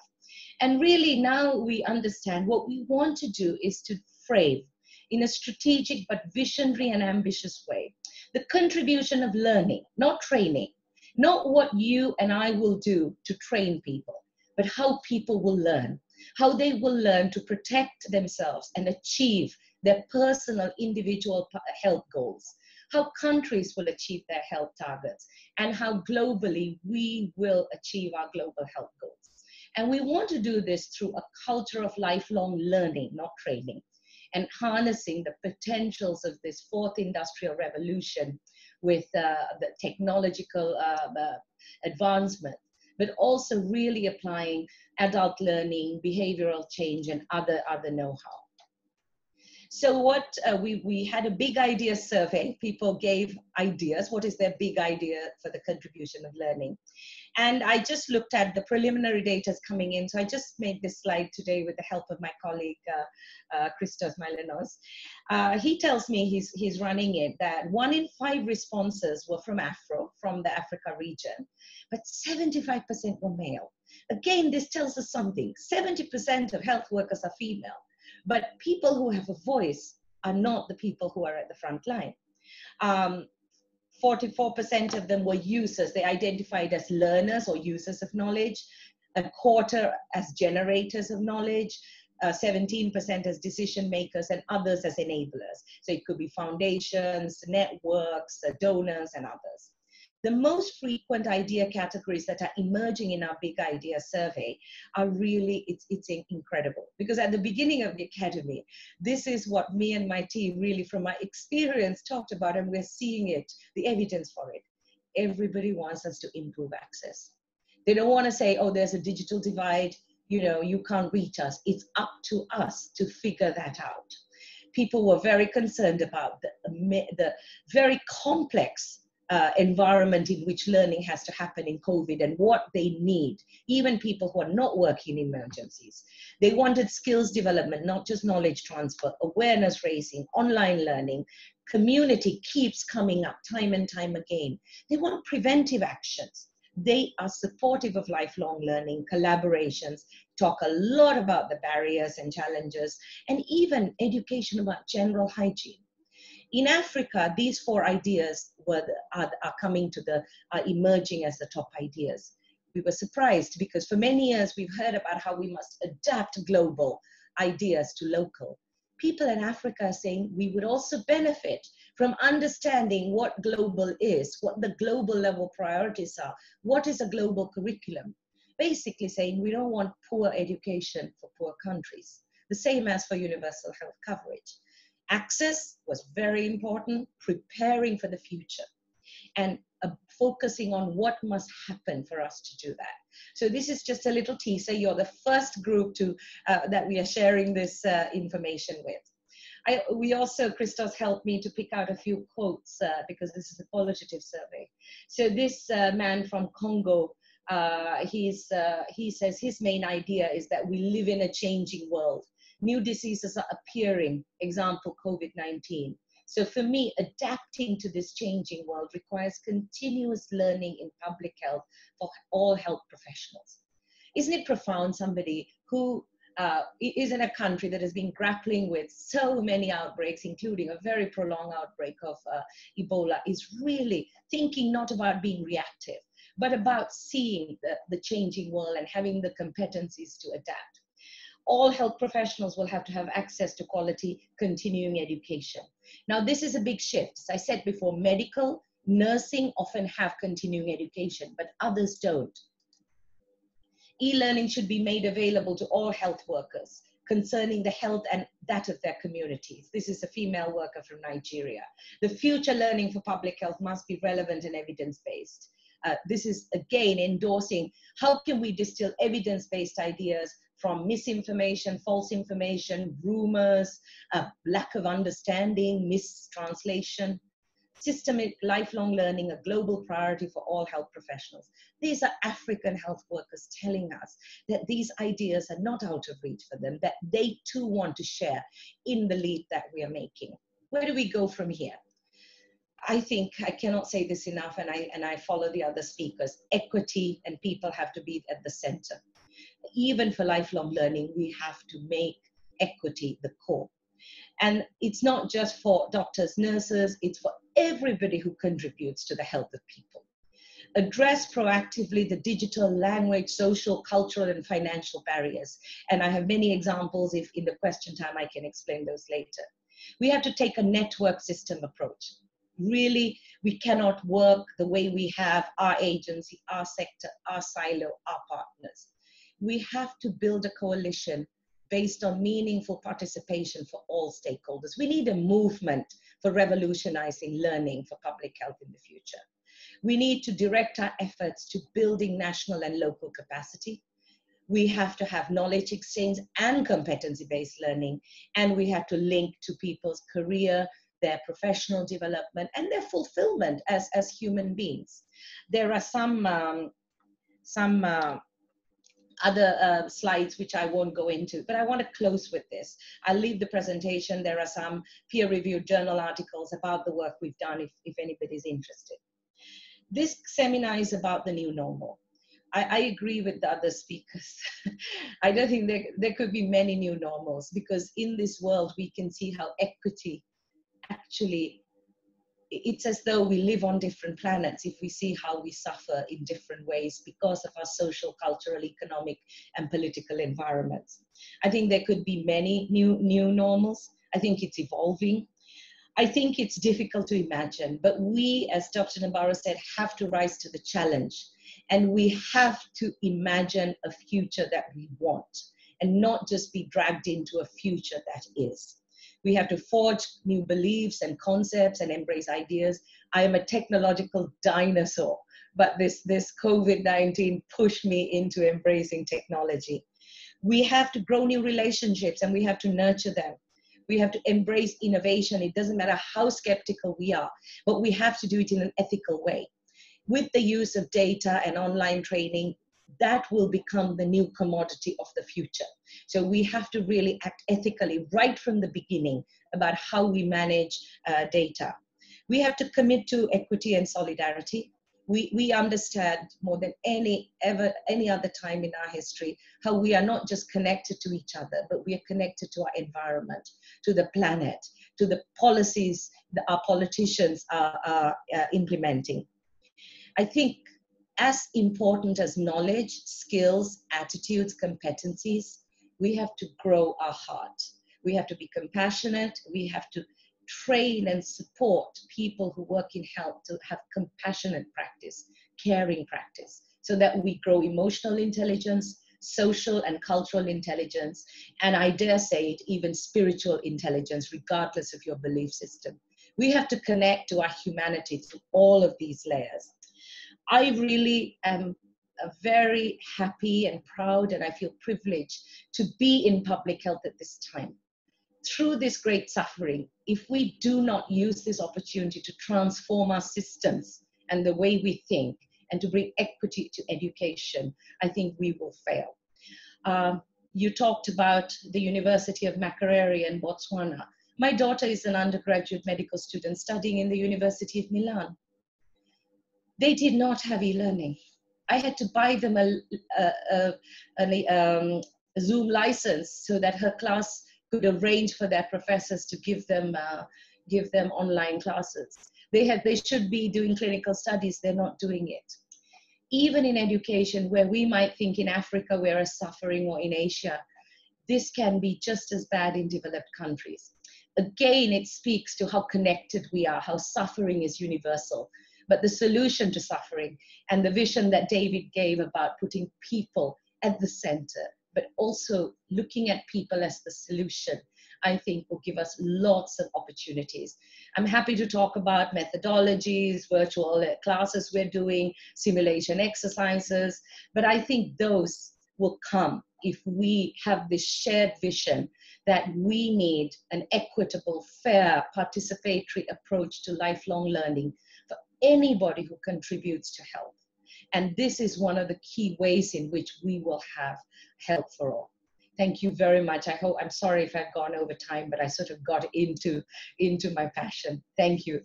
And really now we understand what we want to do is to frame in a strategic but visionary and ambitious way the contribution of learning, not training, not what you and I will do to train people, but how people will learn, how they will learn to protect themselves and achieve their personal individual health goals, how countries will achieve their health targets, and how globally we will achieve our global health goals. And we want to do this through a culture of lifelong learning, not training, and harnessing the potentials of this fourth industrial revolution with the technological advancement, but also really applying adult learning, behavioral change, and other know-how. So what we had a big idea survey. People gave ideas. What is their big idea for the contribution of learning? And I just looked at the preliminary data coming in. So I just made this slide today with the help of my colleague, Christos Mylenos. He tells me he's running it, that 1 in 5 responses were from the Africa region, but 75% were male. Again, this tells us something. 70% of health workers are female. But people who have a voice are not the people who are at the front line. 44% of them were users. They identified as learners or users of knowledge, a quarter as generators of knowledge, 17% as decision makers, and others as enablers. So it could be foundations, networks, donors, and others. The most frequent idea categories that are emerging in our big idea survey are really, it's incredible. Because at the beginning of the academy, this is what me and my team really from my experience talked about, and we're seeing it, the evidence for it. Everybody wants us to improve access. They don't want to say, oh, there's a digital divide, you know, you can't reach us. It's up to us to figure that out. People were very concerned about the very complex environment in which learning has to happen in COVID and what they need, even people who are not working in emergencies. They wanted skills development, not just knowledge transfer, awareness raising, online learning. Community keeps coming up time and time again. They want preventive actions. They are supportive of lifelong learning, collaborations, talk a lot about the barriers and challenges, and even education about general hygiene. In Africa, these 4 ideas are emerging as the top ideas. We were surprised because for many years we've heard about how we must adapt global ideas to local. People in Africa are saying we would also benefit from understanding what global is, what the global level priorities are, what is a global curriculum. Basically saying we don't want poor education for poor countries, the same as for universal health coverage. Access was very important, preparing for the future, and focusing on what must happen for us to do that. So this is just a little teaser. You're the first group that we are sharing this information with. We also, Christos helped me to pick out a few quotes because this is a qualitative survey. So this man from Congo, he says his main idea is that we live in a changing world. New diseases are appearing, example, COVID-19. So for me, adapting to this changing world requires continuous learning in public health for all health professionals. Isn't it profound? Somebody who is in a country that has been grappling with so many outbreaks, including a very prolonged outbreak of Ebola, is really thinking not about being reactive, but about seeing the changing world and having the competencies to adapt. All health professionals will have to have access to quality continuing education. Now, this is a big shift. As I said before, medical, nursing often have continuing education, but others don't. E-learning should be made available to all health workers concerning the health and that of their communities. This is a female worker from Nigeria. The future learning for public health must be relevant and evidence-based. This is, again, endorsing how can we distill evidence-based ideas from misinformation, false information, rumors, lack of understanding, mistranslation. Systemic lifelong learning, a global priority for all health professionals. These are African health workers telling us that these ideas are not out of reach for them, that they too want to share in the lead that we are making. Where do we go from here? I think I cannot say this enough, and I follow the other speakers. Equity and people have to be at the center. Even for lifelong learning, we have to make equity the core. And it's not just for doctors, nurses, it's for everybody who contributes to the health of people. Address proactively the digital, language, social, cultural, and financial barriers. And I have many examples. If in the question time, I can explain those later. We have to take a network system approach. Really, we cannot work the way we have our agency, our sector, our silo, our partners. We have to build a coalition based on meaningful participation for all stakeholders. We need a movement for revolutionizing learning for public health in the future. We need to direct our efforts to building national and local capacity. We have to have knowledge exchange and competency-based learning, and we have to link to people's career, their professional development, and their fulfillment as human beings. There are some other slides which I won't go into, but I want to close with this. I'll leave the presentation. There are some peer-reviewed journal articles about the work we've done if anybody's interested. This seminar is about the new normal. I agree with the other speakers. I don't think there could be many new normals, because in this world we can see how equity actually, it's as though we live on different planets if we see how we suffer in different ways because of our social, cultural, economic, and political environments. I think there could be many new normals. I think it's evolving. I think it's difficult to imagine, but we, as Dr. Nabaaro said, have to rise to the challenge. And we have to imagine a future that we want and not just be dragged into a future that is. We have to forge new beliefs and concepts and embrace ideas. I am a technological dinosaur, but this COVID-19 pushed me into embracing technology. We have to grow new relationships and we have to nurture them. We have to embrace innovation. It doesn't matter how skeptical we are, but we have to do it in an ethical way. With the use of data and online training, that will become the new commodity of the future. So we have to really act ethically right from the beginning about how we manage data. We have to commit to equity and solidarity. We understand more than any other time in our history how we are not just connected to each other, but we are connected to our environment, to the planet, to the policies that our politicians are implementing. I think as important as knowledge, skills, attitudes, competencies, we have to grow our heart. We have to be compassionate. We have to train and support people who work in health to have compassionate practice, caring practice, so that we grow emotional intelligence, social and cultural intelligence, and I dare say it, even spiritual intelligence, regardless of your belief system. We have to connect to our humanity through all of these layers. I really am very happy and proud, and I feel privileged to be in public health at this time. Through this great suffering, if we do not use this opportunity to transform our systems and the way we think and to bring equity to education, I think we will fail. You talked about the University of Makerere in Botswana. My daughter is an undergraduate medical student studying in the University of Milan. They did not have e-learning. I had to buy them a Zoom license so that her class could arrange for their professors to give them online classes. They should be doing clinical studies, they're not doing it. Even in education, where we might think in Africa we're suffering, or in Asia, this can be just as bad in developed countries. Again, it speaks to how connected we are, how suffering is universal. But the solution to suffering and the vision that David gave about putting people at the center, but also looking at people as the solution, I think will give us lots of opportunities. I'm happy to talk about methodologies, virtual classes we're doing, simulation exercises, but I think those will come if we have this shared vision that we need an equitable, fair, participatory approach to lifelong learning for anybody who contributes to health. And this is one of the key ways in which we will have health for all. Thank you very much. I'm sorry if I've gone over time, but I sort of got into my passion. Thank you.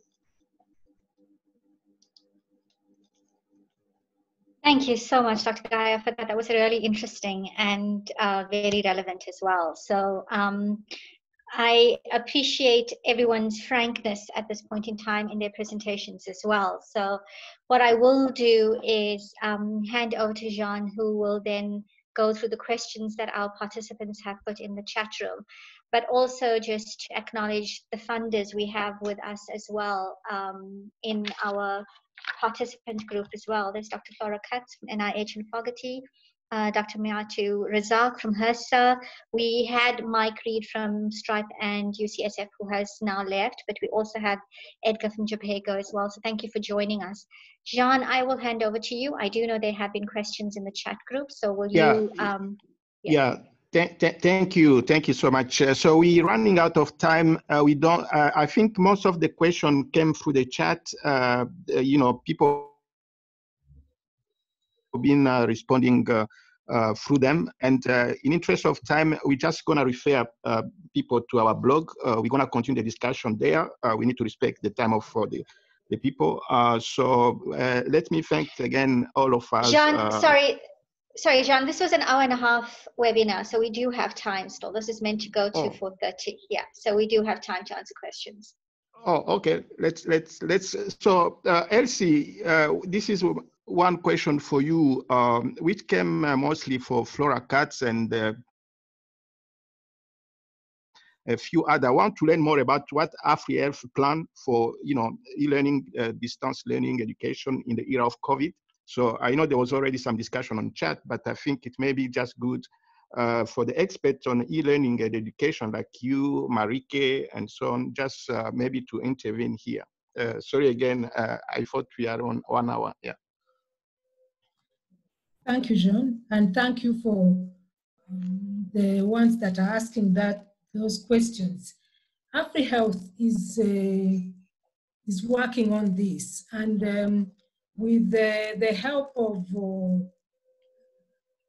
Thank you so much, Dr. Gaya, for that. That was really interesting and very relevant as well. So I appreciate everyone's frankness at this point in time in their presentations as well. So what I will do is hand over to Jean, who will then go through the questions that our participants have put in the chat room, but also just to acknowledge the funders we have with us as well in our participant group as well. There's Dr. Flora Katz from NIH and Fogarty, Dr. Miatu Razak from HRSA. We had Mike Reed from Stripe and UCSF, who has now left, but we also have Edgar from Japago as well. So thank you for joining us. Jean, I will hand over to you. I do know there have been questions in the chat group, so will you? Thank you so much. So we're running out of time. We don't. I think most of the question came through the chat. You know, people have been responding through them. And in interest of time, we're just gonna refer people to our blog. We're gonna continue the discussion there. We need to respect the time of the people. So let me thank again all of us. Jean, sorry, Jean, this was an hour-and-a-half webinar, so we do have time still. This is meant to go to 4:30. Yeah, so we do have time to answer questions. Oh, okay. Let's. So, Elsie, this is one question for you, which came mostly for Flora Katz and a few other. I want to learn more about what AFREhealth plan for, e-learning, distance learning education in the era of COVID. So I know there was already some discussion on chat, but I think it may be just good for the experts on e-learning and education like you, Marike, and so on, just maybe to intervene here. Sorry again, I thought we are on 1 hour. Yeah. Thank you, Jean, and thank you for the ones that are asking those questions. AFREhealth is working on this, and with the help of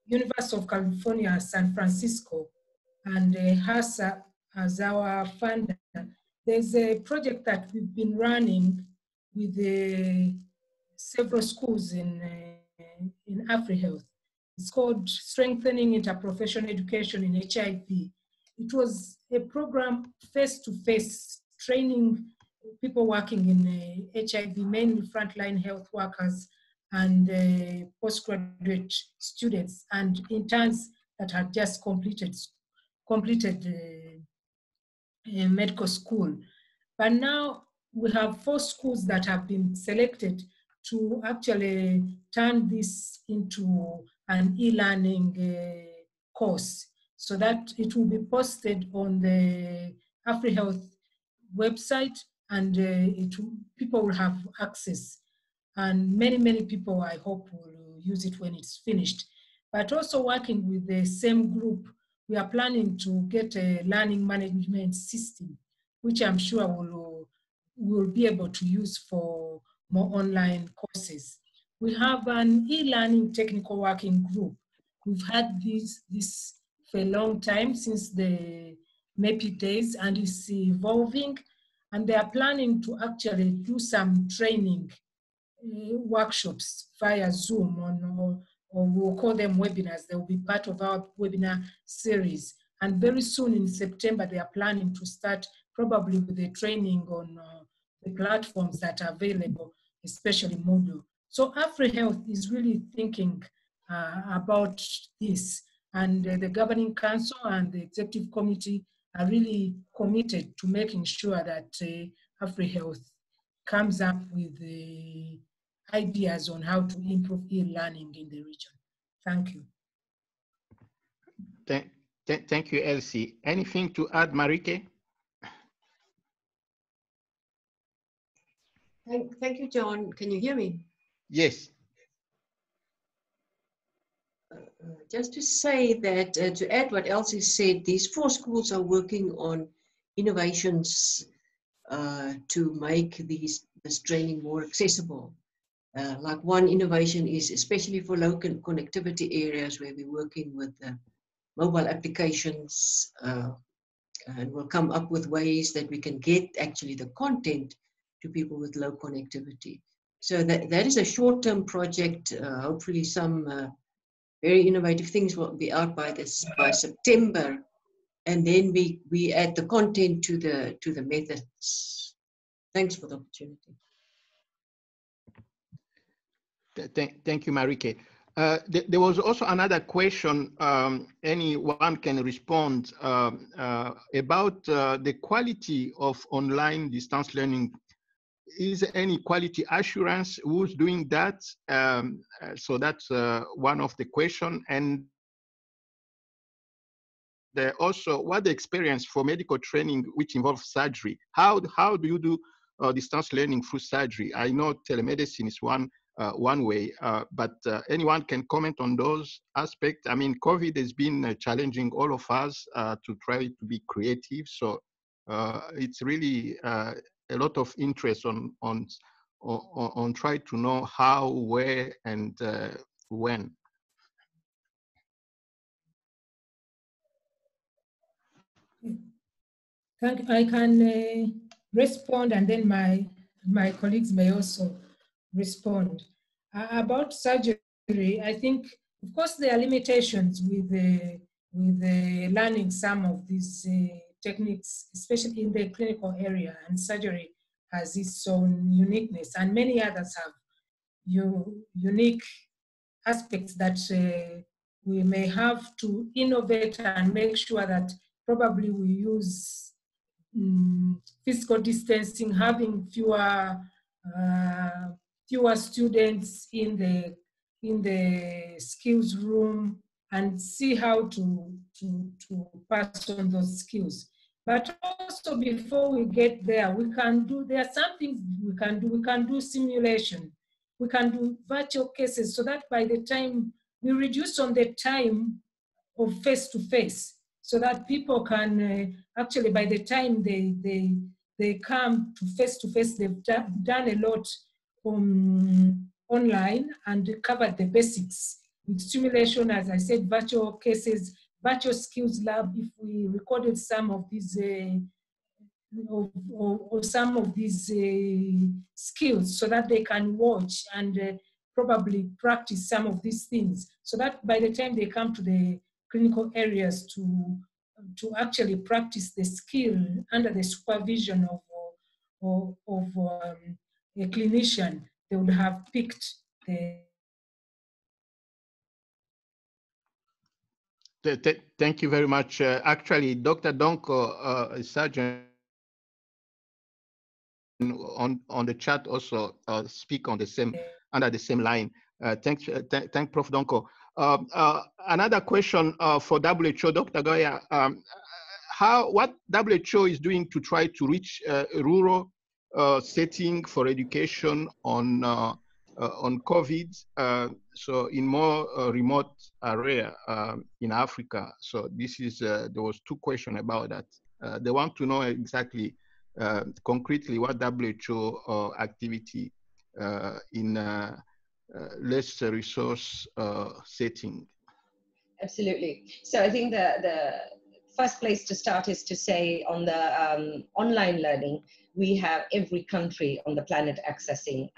University of California, San Francisco, and HRSA as our funder, there's a project that we've been running with several schools in AFREhealth. It's called Strengthening Interprofessional Education in HIV. It was a program face-to-face training people working in HIV, mainly frontline health workers and postgraduate students and interns that had just completed medical school. But now we have 4 schools that have been selected to actually turn this into an e-learning course, so that it will be posted on the AFREhealth website, and people will have access. And many people, I hope, will use it when it's finished. But also working with the same group, we are planning to get a learning management system, which I'm sure we'll be able to use for more online courses. We have an e-learning technical working group. We've had this for a long time, since the MEPI days, and it's evolving. And they are planning to actually do some training workshops via Zoom or we'll call them webinars. They will be part of our webinar series. And very soon in September, they are planning to start probably with a training on the platforms that are available, especially Moodle. So AFREhealth is really thinking about this. And the Governing Council and the Executive Committee are really committed to making sure that AFREhealth comes up with the ideas on how to improve e-learning in the region. Thank you. Thank you, Elsie. Anything to add, Marike? Thank you, John. Can you hear me? Yes. Just to say that, to add what Elsie said, these 4 schools are working on innovations to make this training more accessible. Like one innovation is especially for local connectivity areas where we're working with mobile applications and we'll come up with ways that we can get actually the content to people with low connectivity. So that is a short-term project. Hopefully some very innovative things will be out by September, and then we add the content to the methods. Thanks for the opportunity. Thank you, Marike. There was also another question, anyone can respond, about the quality of online distance learning. Is there any quality assurance? Who's doing that? So that's one of the questions. And also, what the experience for medical training which involves surgery? How do you do distance learning through surgery? I know telemedicine is one way, but anyone can comment on those aspects. I mean, COVID has been challenging all of us to try to be creative. So it's really a lot of interest on trying to know how, where, and when. I can respond, and then my colleagues may also respond. About surgery, I think, of course, there are limitations with learning some of these techniques, especially in the clinical area, and surgery has its own uniqueness, and many others have unique aspects that we may have to innovate and make sure that probably we use physical distancing, having fewer students in the skills room, and see how to pass on those skills. But also before we get there, there are some things we can do. We can do simulation. We can do virtual cases so that by the time we reduce on the time of face-to-face, so that people can actually, by the time they come to face-to-face, they've done a lot online and covered the basics with simulation, as I said, virtual cases, virtual skills lab. If we recorded some of these skills so that they can watch and probably practice some of these things, so that by the time they come to the clinical areas to actually practice the skill under the supervision of a clinician, they would have picked the. Thank you very much. Actually, Dr. Donko, a surgeon, on the chat also speak on the same under the same line. Thank Prof. Donko. Another question for WHO, Dr. Gaya. What WHO is doing to try to reach rural setting for education on COVID, so in more remote area in Africa. So this is there was 2 questions about that. They want to know exactly concretely what WHO activity in less resource setting. Absolutely. So I think the first place to start is to say on the online learning, we have every country on the planet accessing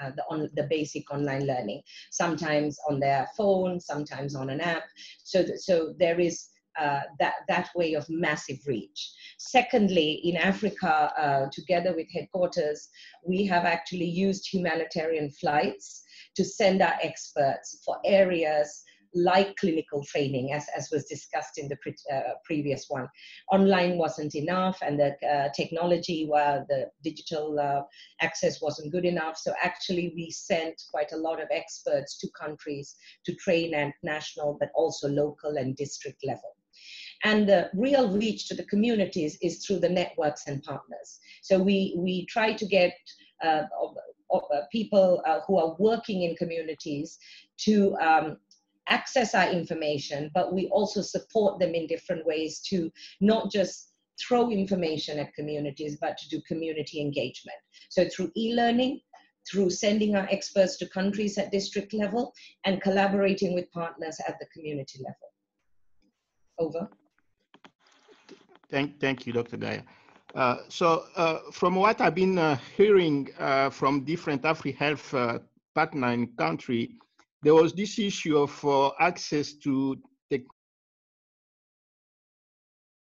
the basic online learning, sometimes on their phone, sometimes on an app. So there is that way of massive reach. Secondly, in Africa, together with headquarters, we have actually used humanitarian flights to send our experts for areas like clinical training, as was discussed in the previous one. Online wasn't enough, and the technology, the digital access wasn't good enough. So actually we sent quite a lot of experts to countries to train at national, but also local and district level. And the real reach to the communities is through the networks and partners. So we try to get people who are working in communities to access our information, but we also support them in different ways to not just throw information at communities, but to do community engagement. So through e-learning, through sending our experts to countries at district level, and collaborating with partners at the community level. Over. Thank you, Dr. Gaya. So from what I've been hearing from different AFREhealth partner in country, there was this issue of access to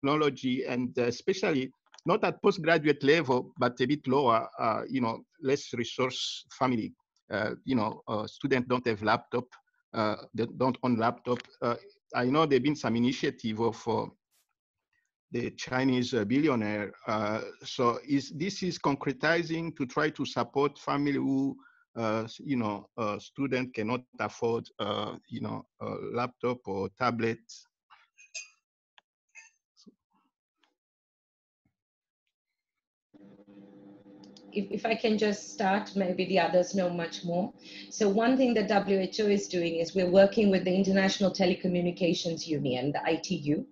technology, and especially not at postgraduate level, but a bit lower, less resource family. Students don't have laptop, they don't own laptop. I know there've been some initiative of the Chinese billionaire. So this is concretizing to try to support family who, student cannot afford, a laptop or tablet. If I can just start, maybe the others know much more. So one thing that WHO is doing is we're working with the International Telecommunications Union, the ITU,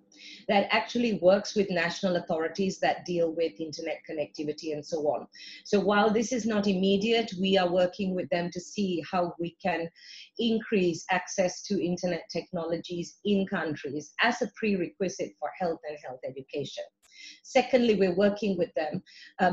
that actually works with national authorities that deal with internet connectivity and so on. So while this is not immediate, we are working with them to see how we can increase access to internet technologies in countries as a prerequisite for health and health education. Secondly, we're working with them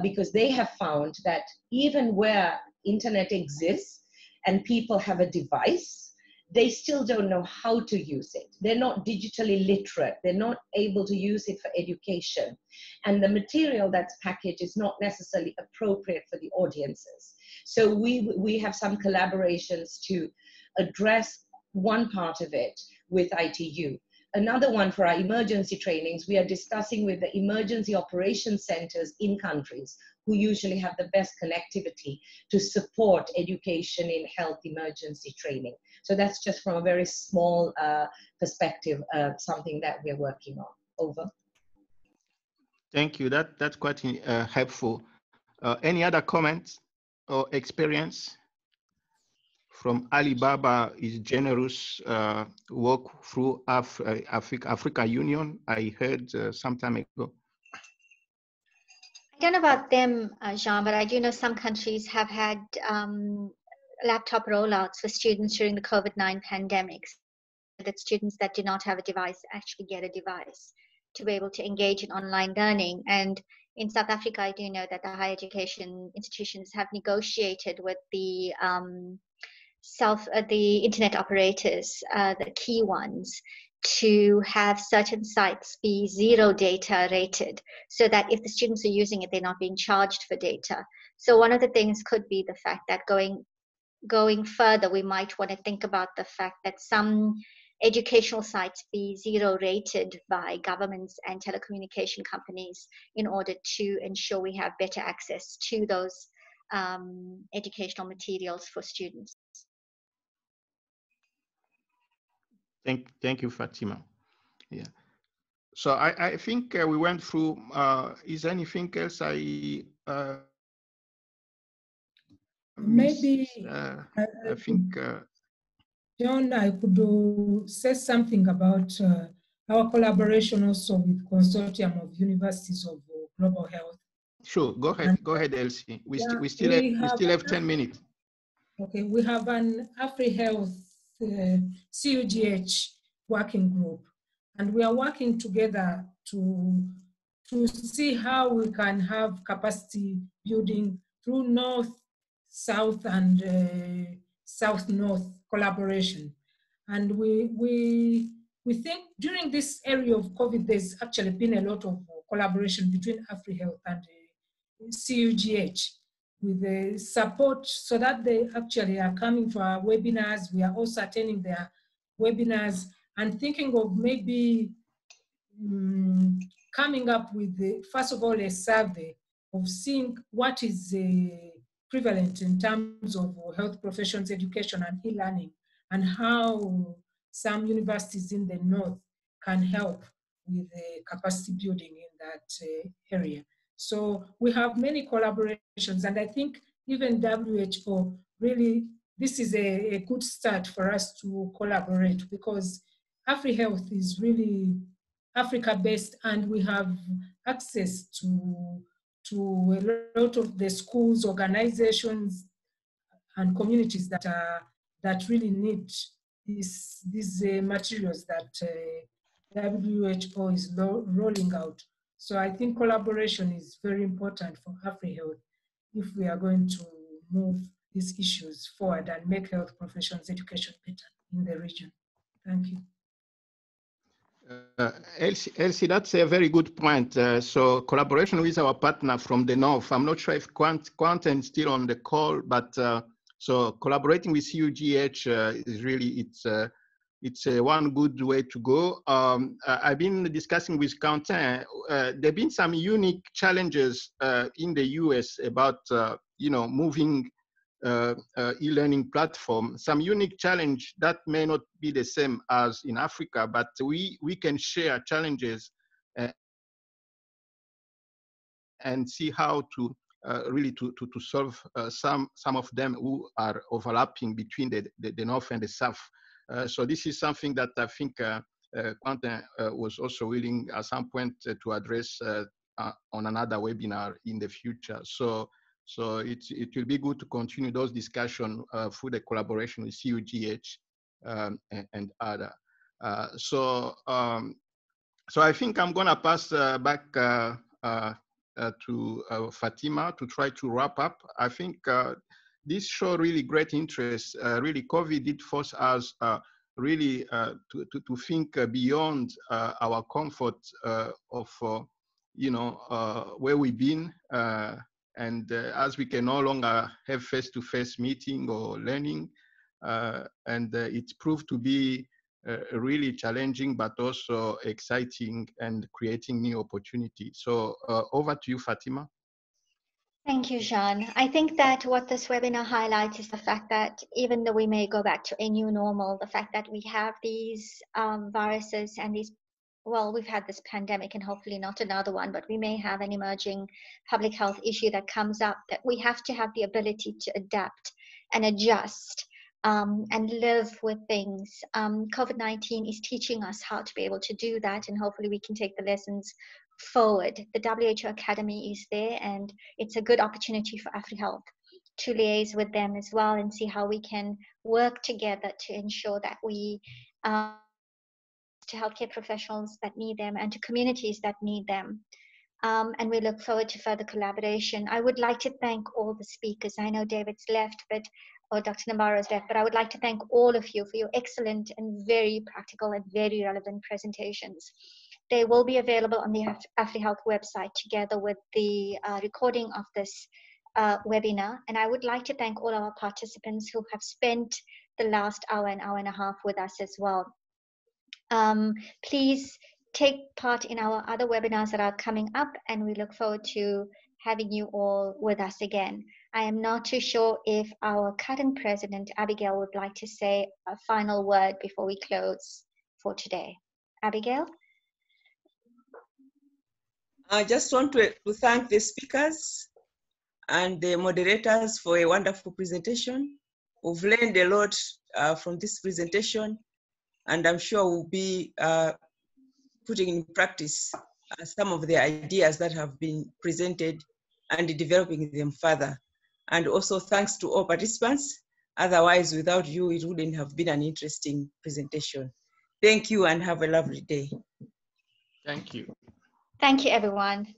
because they have found that even where internet exists and people have a device, they still don't know how to use it. They're not digitally literate. They're not able to use it for education. And the material that's packaged is not necessarily appropriate for the audiences. So we have some collaborations to address one part of it with ITU. Another one for our emergency trainings, we are discussing with the emergency operations centers in countries who usually have the best connectivity to support education in health emergency training. So that's just from a very small perspective, something that we're working on. Over. Thank you. That's quite helpful. Any other comments or experience? From Alibaba is generous work through Africa Union. I heard some time ago. I don't know about them, Jean, but I do know some countries have had laptop rollouts for students during the COVID-19 pandemic, so that students that do not have a device actually get a device to be able to engage in online learning. And in South Africa, I do know that the higher education institutions have negotiated with the internet operators, the key ones, to have certain sites be zero data rated, so that if the students are using it, they're not being charged for data. So one of the things could be the fact that going further, we might want to think about the fact that some educational sites be zero rated by governments and telecommunication companies in order to ensure we have better access to those educational materials for students. Thank you, Fatima. Yeah. So I think we went through. Is there anything else I maybe I think John, I could say something about our collaboration also with Consortium of Universities of Global Health. Sure, go ahead, Elsie. We still have 10 minutes. Okay, we have an AFREhealth CUGH working group, And we are working together to see how we can have capacity building through North, South, and South-North collaboration. And we think during this area of COVID, there's actually been a lot of collaboration between AFREhealth and CUGH with the support, so that they actually are coming for our webinars. We are also attending their webinars and thinking of maybe coming up with, first of all, a survey of seeing what is prevalent in terms of health professions education and e-learning, and how some universities in the north can help with capacity building in that area. So we have many collaborations, and I think even WHO, really, this is a good start for us to collaborate, because AFREhealth is really Africa-based, and we have access to a lot of the schools, organizations, and communities that really need these materials that WHO is rolling out. So I think collaboration is very important for AFREhealth if we are going to move these issues forward and make health professions education better in the region. Thank you. Elsie, that's a very good point. So collaboration with our partner from the north. I'm not sure if Quentin is still on the call, but so collaborating with CUGH is really, it's one good way to go. I've been discussing with Quentin. There've been some unique challenges in the US about moving e-learning platform, some unique challenge that may not be the same as in Africa, but we can share challenges and see how to really to solve some of them who are overlapping between the north and the south. So this is something that I think Quentin was also willing at some point to address on another webinar in the future. So it will be good to continue those discussions through the collaboration with CUGH and other. So I think I'm going to pass back to Fatima to try to wrap up. I think this showed really great interest. Really, COVID did force us really to think beyond our comfort of where we've been. And as we can no longer have face-to-face meeting or learning, and it's proved to be really challenging, but also exciting and creating new opportunities. So over to you, Fatima. Thank you, Jean. I think that what this webinar highlights is the fact that even though we may go back to a new normal, the fact that we have these viruses and these, well, we've had this pandemic and hopefully not another one, but we may have an emerging public health issue that comes up, that we have to have the ability to adapt and adjust and live with things. COVID-19 is teaching us how to be able to do that, and hopefully we can take the lessons forward. The WHO Academy is there, and it's a good opportunity for AFREhealth to liaise with them as well and see how we can work together to ensure that we to healthcare professionals that need them and to communities that need them. And we look forward to further collaboration. I would like to thank all the speakers. I know David's left, or Dr. Nabaaro's left, but I would like to thank all of you for your excellent and very practical and very relevant presentations. They will be available on the AFREhealth website together with the recording of this webinar. And I would like to thank all our participants who have spent the last hour and a half with us as well. Please take part in our other webinars that are coming up, and we look forward to having you all with us again. I am not too sure if our current president, Abigail, would like to say a final word before we close for today. Abigail? I just want to thank the speakers and the moderators for a wonderful presentation. We've learned a lot from this presentation, and I'm sure we'll be putting in practice some of the ideas that have been presented and developing them further. And also thanks to all participants. Otherwise, without you, it wouldn't have been an interesting presentation. Thank you and have a lovely day. Thank you. Thank you, everyone.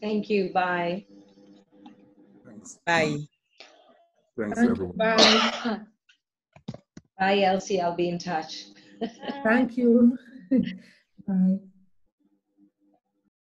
Thank you. Bye. Thanks. Bye. Thanks, Thank you. everyone. Bye. Bye, Elsie. I'll be in touch. Thank you. Bye.